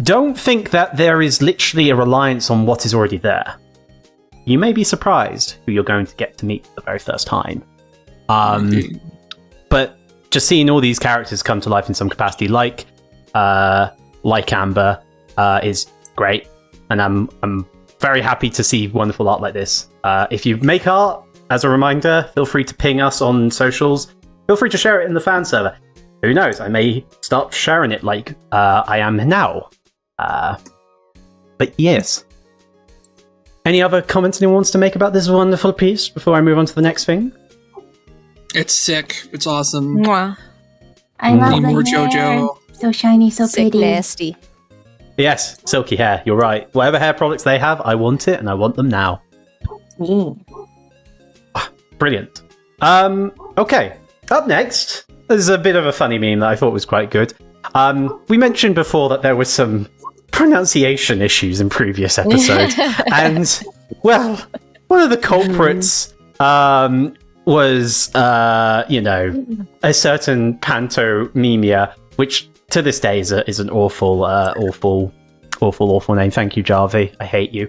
Speaker 1: don't think that there is literally a reliance on what is already there. You may be surprised who you're going to get to meet for the very first time. But just seeing all these characters come to life in some capacity, like Amber, is great, and I'm very happy to see wonderful art like this. If you make art, as a reminder, feel free to ping us on socials. Feel free to share it in the fan server. Who knows? I may start sharing it like I am now. But yes. Any other comments anyone wants to make about this wonderful piece before I move on to the next thing?
Speaker 3: It's sick. It's awesome.
Speaker 5: Mwah.
Speaker 4: I love
Speaker 3: Need
Speaker 4: the
Speaker 3: more
Speaker 4: hair.
Speaker 3: JoJo.
Speaker 4: So shiny, so
Speaker 8: Sick
Speaker 4: pretty.
Speaker 8: nasty.
Speaker 1: Yes, silky hair. You're right. Whatever hair products they have, I want it, and I want them now. Brilliant. Okay. Up next, there's a bit of a funny meme that I thought was quite good. We mentioned before that there was some pronunciation issues in previous episodes, and well, one of the culprits was a certain pantomimia, which to this day is an awful name. Thank you, Jarvie. I hate you.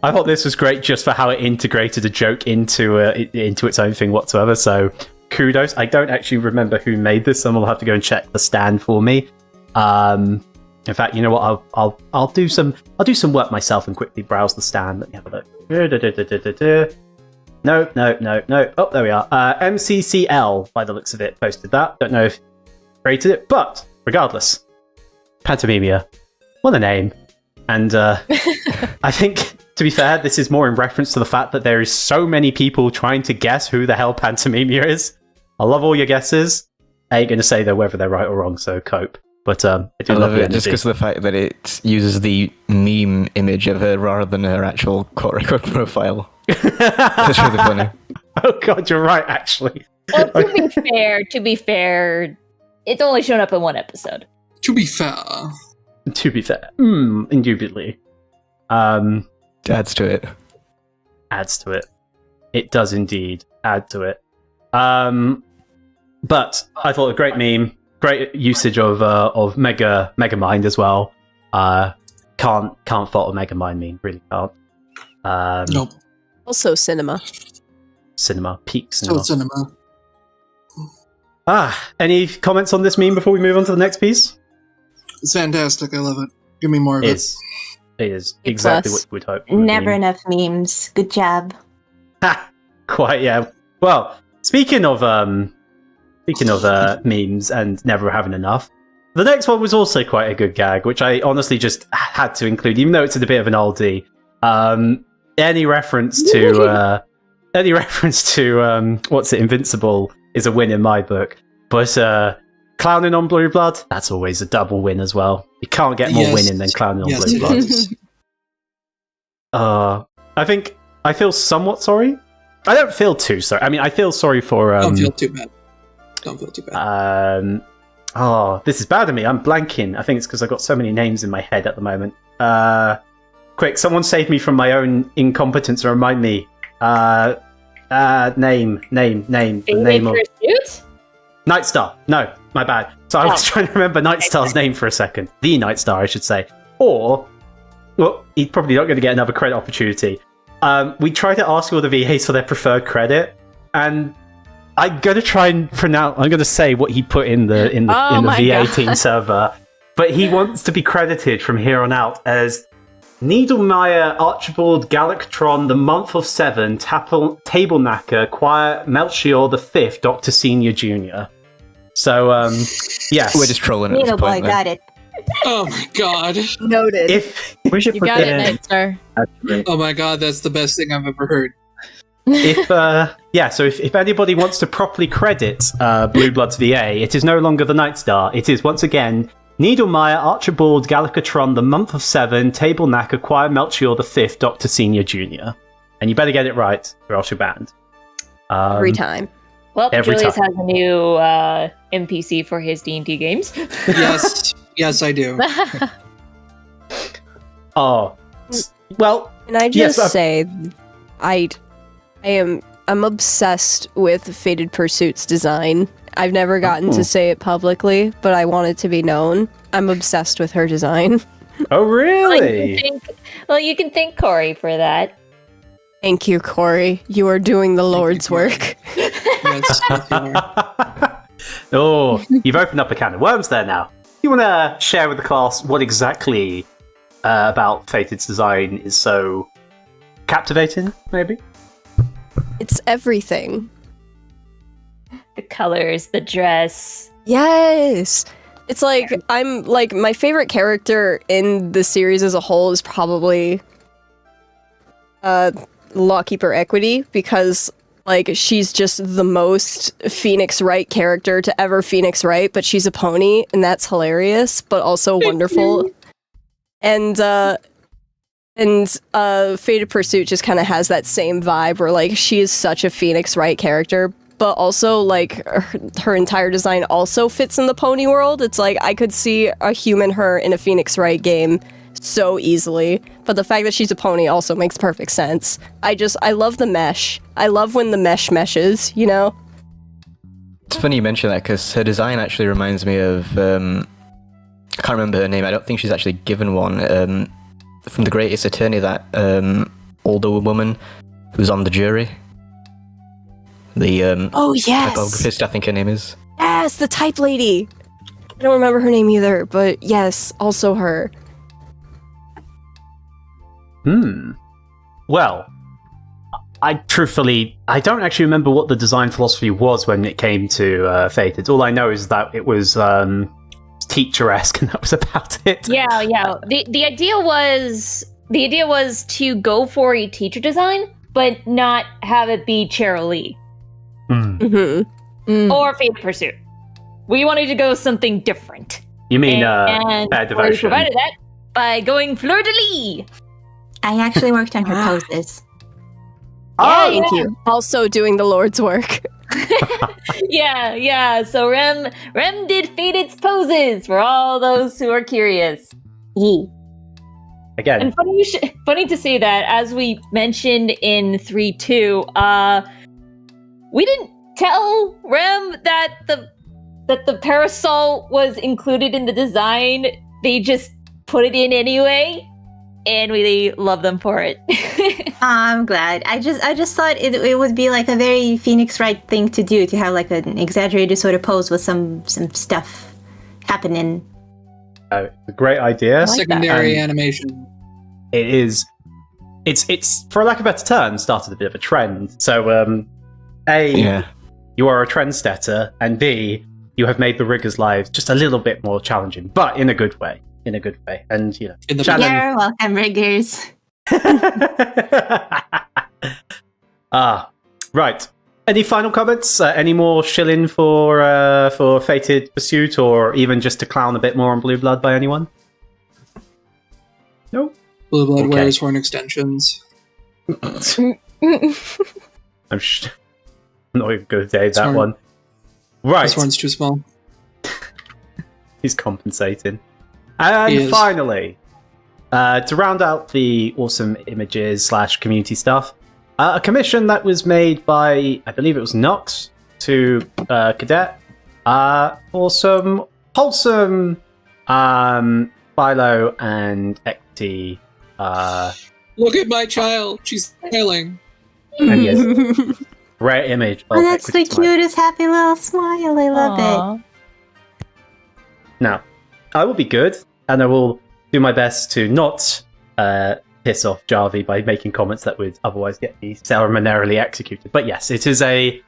Speaker 1: I thought this was great just for how it integrated a joke into its own thing whatsoever. So kudos. I don't actually remember who made this. Someone will have to go and check the stand for me. In fact, you know what? I'll do some work myself and quickly browse the stand. Let me have a look. No. Oh, there we are. MCCL, by the looks of it, posted that. Don't know if created it, but regardless, Pantomimia. What a name. And I think, to be fair, this is more in reference to the fact that there is so many people trying to guess who the hell Pantomimia is. I love all your guesses. I ain't going to say though whether they're right or wrong, so cope. But I
Speaker 6: love it just because of the fact that it uses the meme image of her rather than her actual court record profile. That's really funny.
Speaker 1: Oh god, you're right, actually.
Speaker 2: Well, to be fair, it's only shown up in one episode.
Speaker 3: To be fair.
Speaker 1: Indubitably.
Speaker 6: Adds to it.
Speaker 1: Adds to it. It does indeed add to it. But I thought a great meme, great usage of Mega Mind as well. Can't fault a Mega Mind meme, really can't.
Speaker 3: Nope.
Speaker 8: Also cinema.
Speaker 1: Peak cinema.
Speaker 3: Still cinema.
Speaker 1: Any comments on this meme before we move on to the next piece?
Speaker 3: It's fantastic. I love it. Give me more of it.
Speaker 1: It is exactly what you would hope.
Speaker 4: Never enough memes. Good job.
Speaker 1: Ha! Quite, yeah. Well, speaking of memes and never having enough, the next one was also quite a good gag, which I honestly just had to include, even though it's a bit of an oldie. Any reference to Invincible is a win in my book, but clowning on Blue Blood, that's always a double win as well. You can't get more winning than clowning on Blue Blood. I think I feel somewhat sorry. I don't feel too sorry. I mean, I feel sorry for.
Speaker 3: Don't feel too bad.
Speaker 1: This is bad of me. I'm blanking. I think it's because I've got so many names in my head at the moment. Quick, someone save me from my own incompetence and remind me. Name. The name of Nightstar. No, my bad. So I was trying to remember Nightstar's name for a second. The Nightstar, I should say. Or, well, he's probably not going to get another credit opportunity. We tried to ask all the VAs for their preferred credit, and I'm going to try and pronounce. I'm going to say what he put in the VA team server, but he wants to be credited from here on out as Needlemeyer, Archibald, Galactron, the Month of Seven, Table Knacker, Choir, Melchior the Fifth, Dr. Senior Jr. So, yes.
Speaker 6: We're just trolling at this point.
Speaker 4: Got it.
Speaker 3: Oh my god.
Speaker 8: Noted.
Speaker 1: If
Speaker 7: We should
Speaker 5: You
Speaker 7: put
Speaker 5: got
Speaker 7: that
Speaker 5: it,
Speaker 7: in.
Speaker 5: Nightstar.
Speaker 7: That's great.
Speaker 3: Oh my god, that's the best thing I've ever heard.
Speaker 1: if anybody wants to properly credit Blue Blood's VA, it is no longer the Nightstar. It is once again Needlemeyer, Archibald, Galactron, the Month of Seven, Table Knacker, Choir, Melchior the Fifth, Dr. Senior Jr. And you better get it right, or else you're banned.
Speaker 8: Every time.
Speaker 2: Well,
Speaker 1: Every
Speaker 2: Julius
Speaker 1: time.
Speaker 2: has a new NPC for his D&D games.
Speaker 3: Yes, I do.
Speaker 1: Oh, well,
Speaker 8: Can I
Speaker 1: Yes,
Speaker 8: just say, I'm obsessed with Fated Pursuit's design. I've never gotten to say it publicly, but I want it to be known. I'm obsessed with her design.
Speaker 1: oh really?
Speaker 2: You can thank Corey for that.
Speaker 8: Thank you, Corey. You are doing the Lord's work.
Speaker 3: Yes, you are.
Speaker 1: Oh, you've opened up a can of worms there now. you want to share with the class what exactly about Fated's design is so captivating, maybe?
Speaker 8: It's everything.
Speaker 2: The colors, the dress.
Speaker 8: Yes. It's like I'm like my favorite character in the series as a whole is probably Lawkeeper Equity, because like she's just the most Phoenix Wright character to ever Phoenix Wright, but she's a pony and that's hilarious but also wonderful. And Fated Pursuit just kind of has that same vibe where like she is such a Phoenix Wright character, but also like her entire design also fits in the pony world. It's like I could see a human her in a Phoenix Wright game so easily, but the fact that she's a pony also makes perfect sense. I love the mesh. I love when the mesh meshes, you know?
Speaker 6: It's funny you mention that because her design actually reminds me of I can't remember her name. I don't think she's actually given one. From The Greatest Attorney, that older woman who's on the jury. The
Speaker 8: oh yes,
Speaker 6: typographist, I think her name is.
Speaker 8: Yes, the type lady. I don't remember her name either, but yes, also her.
Speaker 1: Well, I don't actually remember what the design philosophy was when it came to Fated. All I know is that it was teacher-esque, and that was about it.
Speaker 2: Yeah. The idea was to go for a teacher design, but not have it be Cheryl Lee or Fated Pursuit. We wanted to go something different.
Speaker 1: You mean
Speaker 2: and
Speaker 1: Bad
Speaker 2: we
Speaker 1: Devotion?
Speaker 2: provided that by going Fleur de Lis.
Speaker 4: I actually worked on her poses.
Speaker 1: Oh,
Speaker 8: Thank you. Also doing the Lord's work.
Speaker 2: Yeah. So Rem did Fated's poses for all those who are curious.
Speaker 1: Again.
Speaker 2: And funny to say that, as we mentioned in 3-2, we didn't tell Rem that the parasol was included in the design. They just put it in anyway, and we really love them for it.
Speaker 4: I'm glad. I just thought it would be like a very Phoenix Wright thing to do, to have like an exaggerated sort of pose with some stuff happening.
Speaker 1: It's a great idea.
Speaker 3: Secondary animation.
Speaker 1: It is. It's for lack of a better term, started a bit of a trend. So, A, you are a trendsetter, and B, you have made the riggers' lives just a little bit more challenging, but in a good way. And Shannon.
Speaker 4: You're welcome, riggers.
Speaker 1: Right. Any final comments? Any more shilling for Fated Pursuit, or even just to clown a bit more on Blue Blood by anyone? No.
Speaker 3: Blue Blood
Speaker 1: Okay.
Speaker 3: wears horn extensions.
Speaker 1: I'm not even going to say that
Speaker 3: Sorry.
Speaker 1: one. Right.
Speaker 3: This one's too small.
Speaker 1: He's compensating.
Speaker 3: He
Speaker 1: And
Speaker 3: is.
Speaker 1: finally, to round out the awesome images / community stuff, a commission that was made by, I believe it was Nox, to Cadet, for some wholesome Philo and Equity.
Speaker 3: Look at my child. She's smiling.
Speaker 1: And yes, rare image.
Speaker 4: Oh,
Speaker 1: of
Speaker 4: that's the
Speaker 1: Equity smile.
Speaker 4: cutest happy little smile. I love it.
Speaker 1: Now, I will be good, and I will do my best to not piss off Jarvie by making comments that would otherwise get me ceremonially executed. But yes, it is a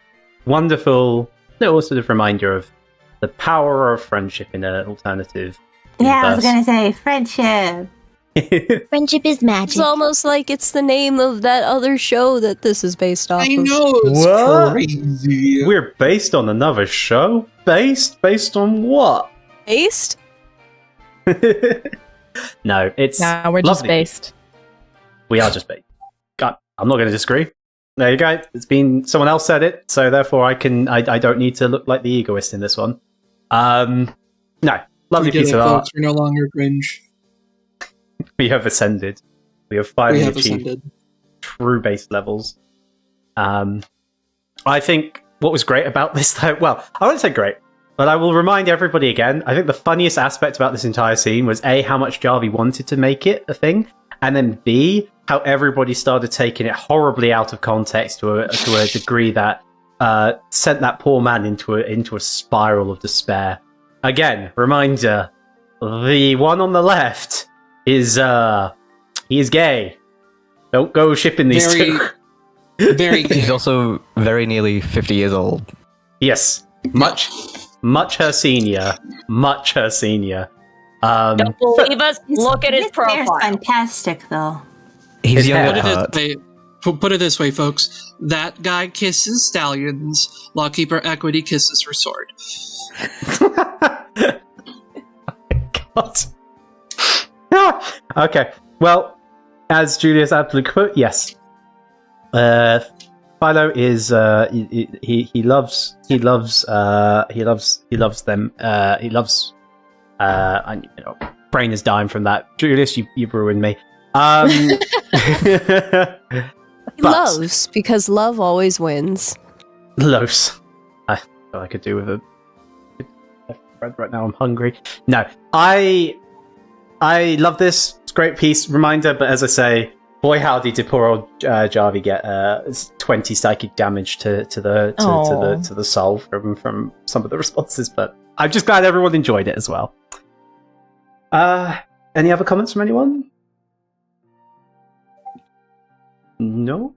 Speaker 1: wonderful little sort of reminder of the power of friendship in an alternative
Speaker 4: Yeah, I was
Speaker 1: universe.
Speaker 4: gonna say friendship.
Speaker 2: Friendship is magic.
Speaker 8: It's almost like it's the name of that other show that this is based off
Speaker 3: I
Speaker 8: of.
Speaker 3: know, it's
Speaker 1: What?
Speaker 3: crazy.
Speaker 1: We're based on another show? Based on what?
Speaker 8: Based?
Speaker 1: No, it's
Speaker 5: Nah, we're just
Speaker 1: lovely.
Speaker 5: based.
Speaker 1: We are just based. God, I'm not going to disagree. There you go. It's been someone else said it, so therefore I don't need to look like the egoist in this one. No, lovely
Speaker 3: We did
Speaker 1: piece
Speaker 3: it,
Speaker 1: of art.
Speaker 3: folks. We're no longer cringe.
Speaker 1: We have ascended. We have
Speaker 3: We
Speaker 1: finally
Speaker 3: have
Speaker 1: achieved
Speaker 3: ascended.
Speaker 1: true base levels. I think what was great about this, though, well, I won't say great, but I will remind everybody again, I think the funniest aspect about this entire scene was A, how much Jarvie wanted to make it a thing, and then B, how everybody started taking it horribly out of context to a degree that sent that poor man into a spiral of despair. Again, reminder, the one on the left is he is gay. Don't go shipping these
Speaker 3: Very,
Speaker 1: two.
Speaker 3: very gay.
Speaker 6: He's also very nearly 50 years old.
Speaker 1: Yes, much her senior. Much her senior.
Speaker 2: Don't believe us? Look at his
Speaker 4: This bear's
Speaker 2: profile.
Speaker 4: fantastic, though.
Speaker 6: He's
Speaker 1: His
Speaker 6: young
Speaker 1: hair.
Speaker 6: at heart.
Speaker 3: Put it this way, folks. That guy kisses stallions. Lawkeeper Equity kisses her sword.
Speaker 1: God. Okay. Well, as Julius aptly put, yes. Philo is he loves them. He loves. Brain is dying from that. Julius, you've ruined me.
Speaker 8: He loves, because love always wins.
Speaker 1: Loves. I could do with a bread right now. I'm hungry. No, I love this. It's a great piece, reminder. But as I say, boy howdy did poor old Jarvie get 20 psychic damage to the soul from some of the responses. But I'm just glad everyone enjoyed it as well. Any other comments from anyone? No.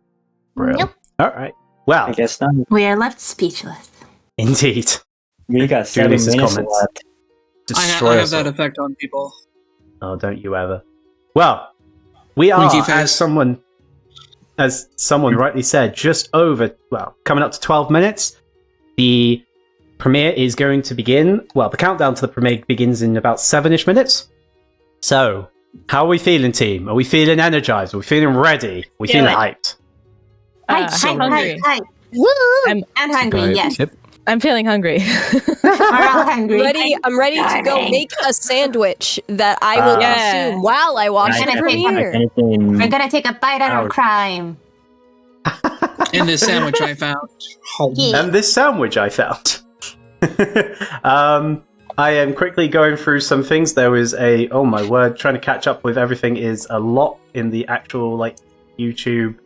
Speaker 4: Nope.
Speaker 1: All right. Well,
Speaker 7: I guess not.
Speaker 4: We are left speechless.
Speaker 1: indeed.
Speaker 7: We got 7
Speaker 1: Julius's
Speaker 7: minutes
Speaker 1: comments.
Speaker 7: left.
Speaker 1: Destroy
Speaker 3: I have
Speaker 1: us
Speaker 3: that
Speaker 1: all.
Speaker 3: effect on people.
Speaker 1: Oh, don't you ever. Well, we are,
Speaker 3: Winky face.
Speaker 1: as someone rightly said, just over, coming up to 12 minutes. The premiere is going to begin. Well, the countdown to the premiere begins in about 7-ish minutes. So, how are we feeling, team? Are we feeling energized? Are we feeling ready? Are we feeling hyped?
Speaker 2: Hungry.
Speaker 4: Woo!
Speaker 5: I'm-
Speaker 4: I'm hungry, yes.
Speaker 6: Yep.
Speaker 5: I'm feeling hungry.
Speaker 4: We're all hungry.
Speaker 8: I'm ready to go
Speaker 4: Darling.
Speaker 8: make a sandwich that I will
Speaker 5: Yeah.
Speaker 8: consume while I watch
Speaker 4: I'm
Speaker 8: the
Speaker 4: gonna take
Speaker 8: premiere.
Speaker 7: Anything?
Speaker 4: We're gonna take a bite out of
Speaker 7: Ouch.
Speaker 4: crime.
Speaker 3: In this sandwich I found.
Speaker 4: Yeah.
Speaker 1: And this sandwich I found. I am quickly going through some things. There was oh my word, trying to catch up with everything is a lot in the actual YouTube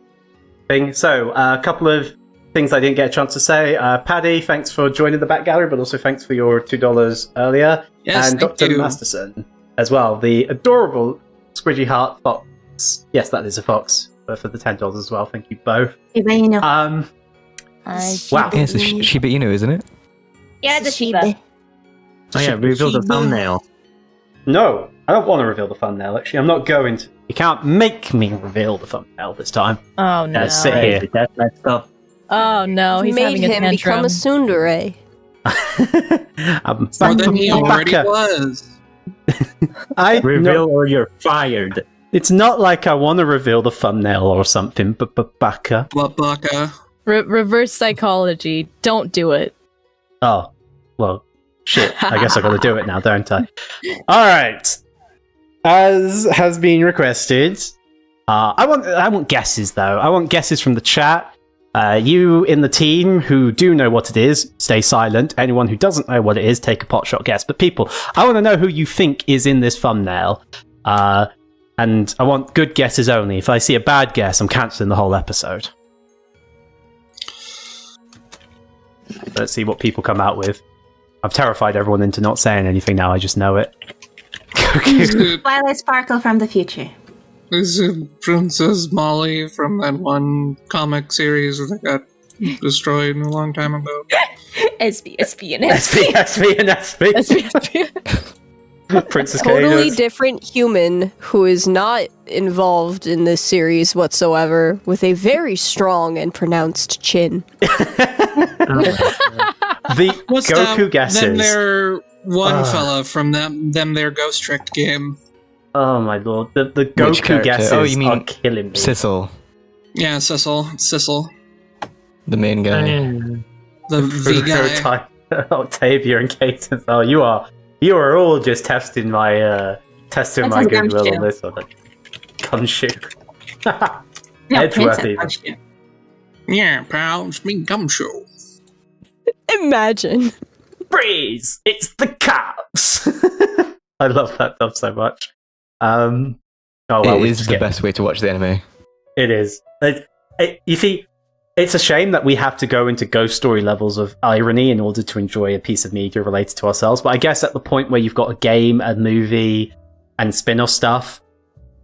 Speaker 1: thing. So a couple of things I didn't get a chance to say. Paddy, thanks for joining the back gallery, but also thanks for your $2 earlier.
Speaker 3: Yes,
Speaker 1: and
Speaker 3: thank
Speaker 1: Dr.
Speaker 3: you.
Speaker 1: Masterson as well, the adorable Squidgy Heart Fox. Yes, that is a fox, but for the $10 as well. Thank you both.
Speaker 4: Shiba Inu.
Speaker 1: Wow.
Speaker 6: Yeah, it's a Shiba Inu, isn't it?
Speaker 2: Yeah, it's a Shiba.
Speaker 7: Oh yeah, reveal the thumbnail.
Speaker 1: No, I don't want to reveal the thumbnail, actually. I'm not going to. You can't make me reveal the thumbnail this time.
Speaker 5: Oh no.
Speaker 1: Sit here.
Speaker 7: Hey, that's messed up.
Speaker 5: Oh no, he's
Speaker 8: Made
Speaker 5: having a
Speaker 8: him become
Speaker 5: tantrum.
Speaker 8: a tsundere.
Speaker 1: I'm
Speaker 3: More than he
Speaker 1: I'm
Speaker 3: already
Speaker 1: back.
Speaker 3: was.
Speaker 7: Reveal
Speaker 1: No,
Speaker 7: or you're fired.
Speaker 1: it's not like I want to reveal the thumbnail or something, but Baka.
Speaker 3: But Baka.
Speaker 5: Reverse psychology. Don't do it.
Speaker 1: Oh, well, shit. I guess I got to do it now, don't I? All right. As has been requested, I want guesses though. I want guesses from the chat. You in the team who do know what it is, stay silent. Anyone who doesn't know what it is, take a potshot guess. But people, I want to know who you think is in this thumbnail. And I want good guesses only. If I see a bad guess, I'm cancelling the whole episode. Let's see what people come out with. I've terrified everyone into not saying anything now. I just know it.
Speaker 4: Twilight Sparkle from the future.
Speaker 3: Is it Princess Molly from that one comic series that got destroyed a long time ago?
Speaker 2: SB and
Speaker 1: SP and SP. Princess
Speaker 8: Totally
Speaker 1: Cadence.
Speaker 8: different human who is not involved in this series whatsoever, with a very strong and pronounced chin.
Speaker 1: The
Speaker 3: What's
Speaker 1: Goku
Speaker 3: that?
Speaker 1: guesses.
Speaker 3: Then there one
Speaker 1: Ah.
Speaker 3: fella from them their Ghost Tricked game.
Speaker 1: Oh my lord, the
Speaker 6: Which
Speaker 1: Goku
Speaker 6: character?
Speaker 1: guesses
Speaker 6: Oh, you mean
Speaker 1: are killing me.
Speaker 6: Sissel,
Speaker 3: Yeah, Sissel.
Speaker 6: the main guy.
Speaker 3: The V guy.
Speaker 1: Octavia and Cadence. Oh, you are all just testing my
Speaker 4: That's
Speaker 1: goodwill
Speaker 4: his
Speaker 1: on
Speaker 4: gumshoe.
Speaker 1: this one. Gumshoe.
Speaker 4: No,
Speaker 1: Edgeworth
Speaker 4: Princess
Speaker 1: even.
Speaker 4: Gumshoe.
Speaker 3: Yeah, pal, it's me Gumshoe.
Speaker 8: Imagine.
Speaker 1: Freeze! It's the cops. I love that dub so much. Oh well,
Speaker 6: It
Speaker 1: we
Speaker 6: is
Speaker 1: just
Speaker 6: the
Speaker 1: get-
Speaker 6: best way to watch the anime.
Speaker 1: It is. You see, it's a shame that we have to go into ghost story levels of irony in order to enjoy a piece of media related to ourselves. But I guess at the point where you've got a game, a movie, and spin-off stuff,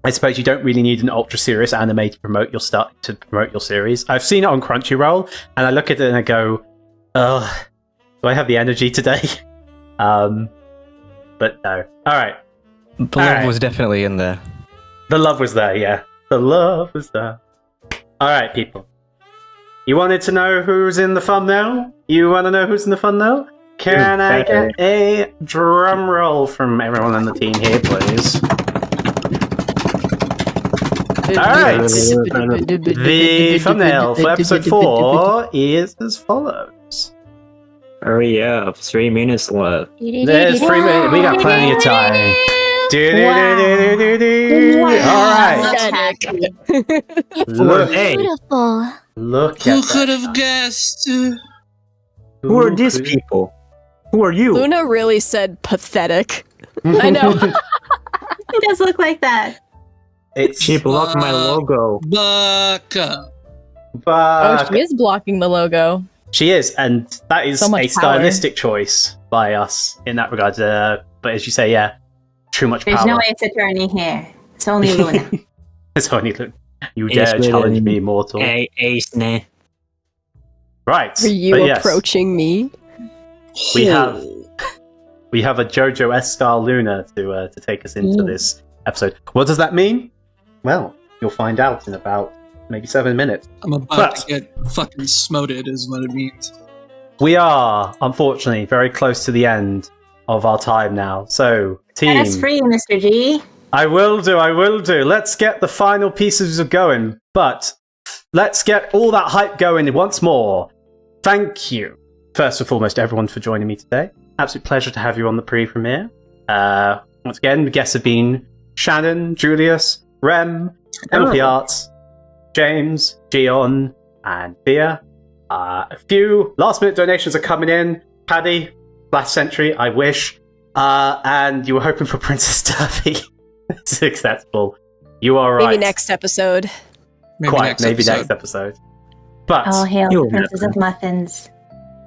Speaker 1: I suppose you don't really need an ultra serious anime to promote your series. I've seen it on Crunchyroll, and I look at it and I go, "Ugh, do I have the energy today?" But no. All right.
Speaker 6: The love was definitely in there.
Speaker 1: The love was there, yeah. The love was there. All right, people. You wanted to know who's in the thumbnail? You want to know who's in the thumbnail? Can I get a drum roll from everyone on the team here, please? Alright, the thumbnail for episode 4 is as follows.
Speaker 7: Hurry up, 3 minutes left.
Speaker 1: There's 3 minutes, we got plenty of time. Alright. Look,
Speaker 5: Beautiful.
Speaker 1: look
Speaker 3: Who
Speaker 1: at
Speaker 3: could
Speaker 1: that.
Speaker 3: have guessed?
Speaker 7: Who are these people? Who are you?
Speaker 8: Luna really said pathetic.
Speaker 5: I know.
Speaker 4: It does look like that.
Speaker 1: It's
Speaker 7: She blocked my logo.
Speaker 3: Baka.
Speaker 5: Oh, she is blocking the logo.
Speaker 1: She is, and that is
Speaker 5: So much
Speaker 1: a stylistic choice by us in that regard. But as you say, yeah, too much
Speaker 4: There's
Speaker 1: power.
Speaker 4: no way it's attorney here. It's only Luna.
Speaker 1: It's only Luna. You
Speaker 7: Yes,
Speaker 1: dare
Speaker 7: we
Speaker 1: challenge
Speaker 7: did.
Speaker 1: me, mortal.
Speaker 7: Sneh.
Speaker 1: Right.
Speaker 8: Are you
Speaker 1: but yes,
Speaker 8: approaching me?
Speaker 1: We have a JoJo-esque style Luna to take us into this episode. What does that mean? Well, you'll find out in about maybe 7 minutes.
Speaker 3: I'm about to get fucking smoted, is what it means.
Speaker 1: We are, unfortunately, very close to the end of our time now. So, team,
Speaker 4: That's free, Mr. G.
Speaker 1: I will do. Let's get the final pieces going, but let's get all that hype going once more. Thank you, first and foremost, everyone, for joining me today. Absolute pleasure to have you on the pre-premiere. Once again, the guests have been Shannon, Julius, Rem, MLP Arts, James, Geon, and Phia. A few last-minute donations are coming in. Paddy, last century, I wish. And you were hoping for Princess Derby. Successful. You are right.
Speaker 8: Maybe next episode.
Speaker 3: Maybe next
Speaker 1: episode. But
Speaker 4: Oh, hail
Speaker 7: You'll
Speaker 4: the Princess
Speaker 7: never.
Speaker 4: of Muffins.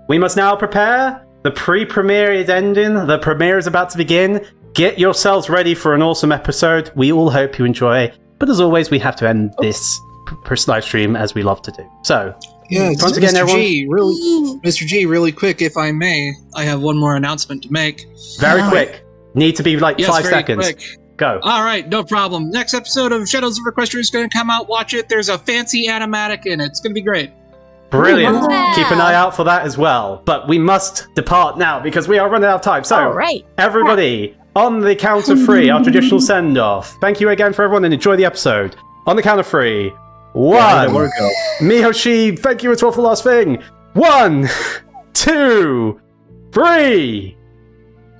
Speaker 1: we must now prepare. The pre-premiere is ending. The premiere is about to begin. Get yourselves ready for an awesome episode. We all hope you enjoy. But as always, we have to end this live stream as we love to do. So,
Speaker 3: Yeah,
Speaker 1: once again, everyone,
Speaker 3: Mr. G, really quick, if I may, I have one more announcement to make.
Speaker 1: very quick. Need to be like
Speaker 3: Yes,
Speaker 1: 5
Speaker 3: very
Speaker 1: seconds.
Speaker 3: quick.
Speaker 1: Go.
Speaker 3: All right, no problem. Next episode of Shadows of Equestria is going to come out. Watch it. There's a fancy animatic in it. It's going to be great.
Speaker 1: Brilliant.
Speaker 5: Wow.
Speaker 1: Keep an eye out for that as well. But we must depart now because we are running out of time. So,
Speaker 5: All right.
Speaker 1: everybody, on the count of 3, our traditional send-off. Thank you again for everyone and enjoy the episode. On the count of 3. 1. Mihoshi, thank you as well for the last thing. 1, 2, 3.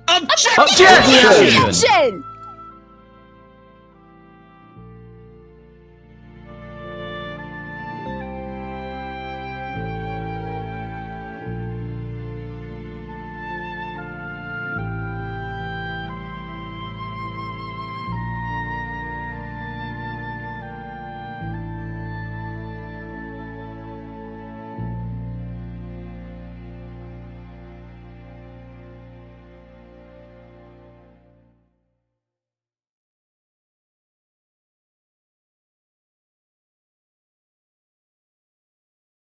Speaker 3: Objection!
Speaker 1: Objection!
Speaker 8: Objection!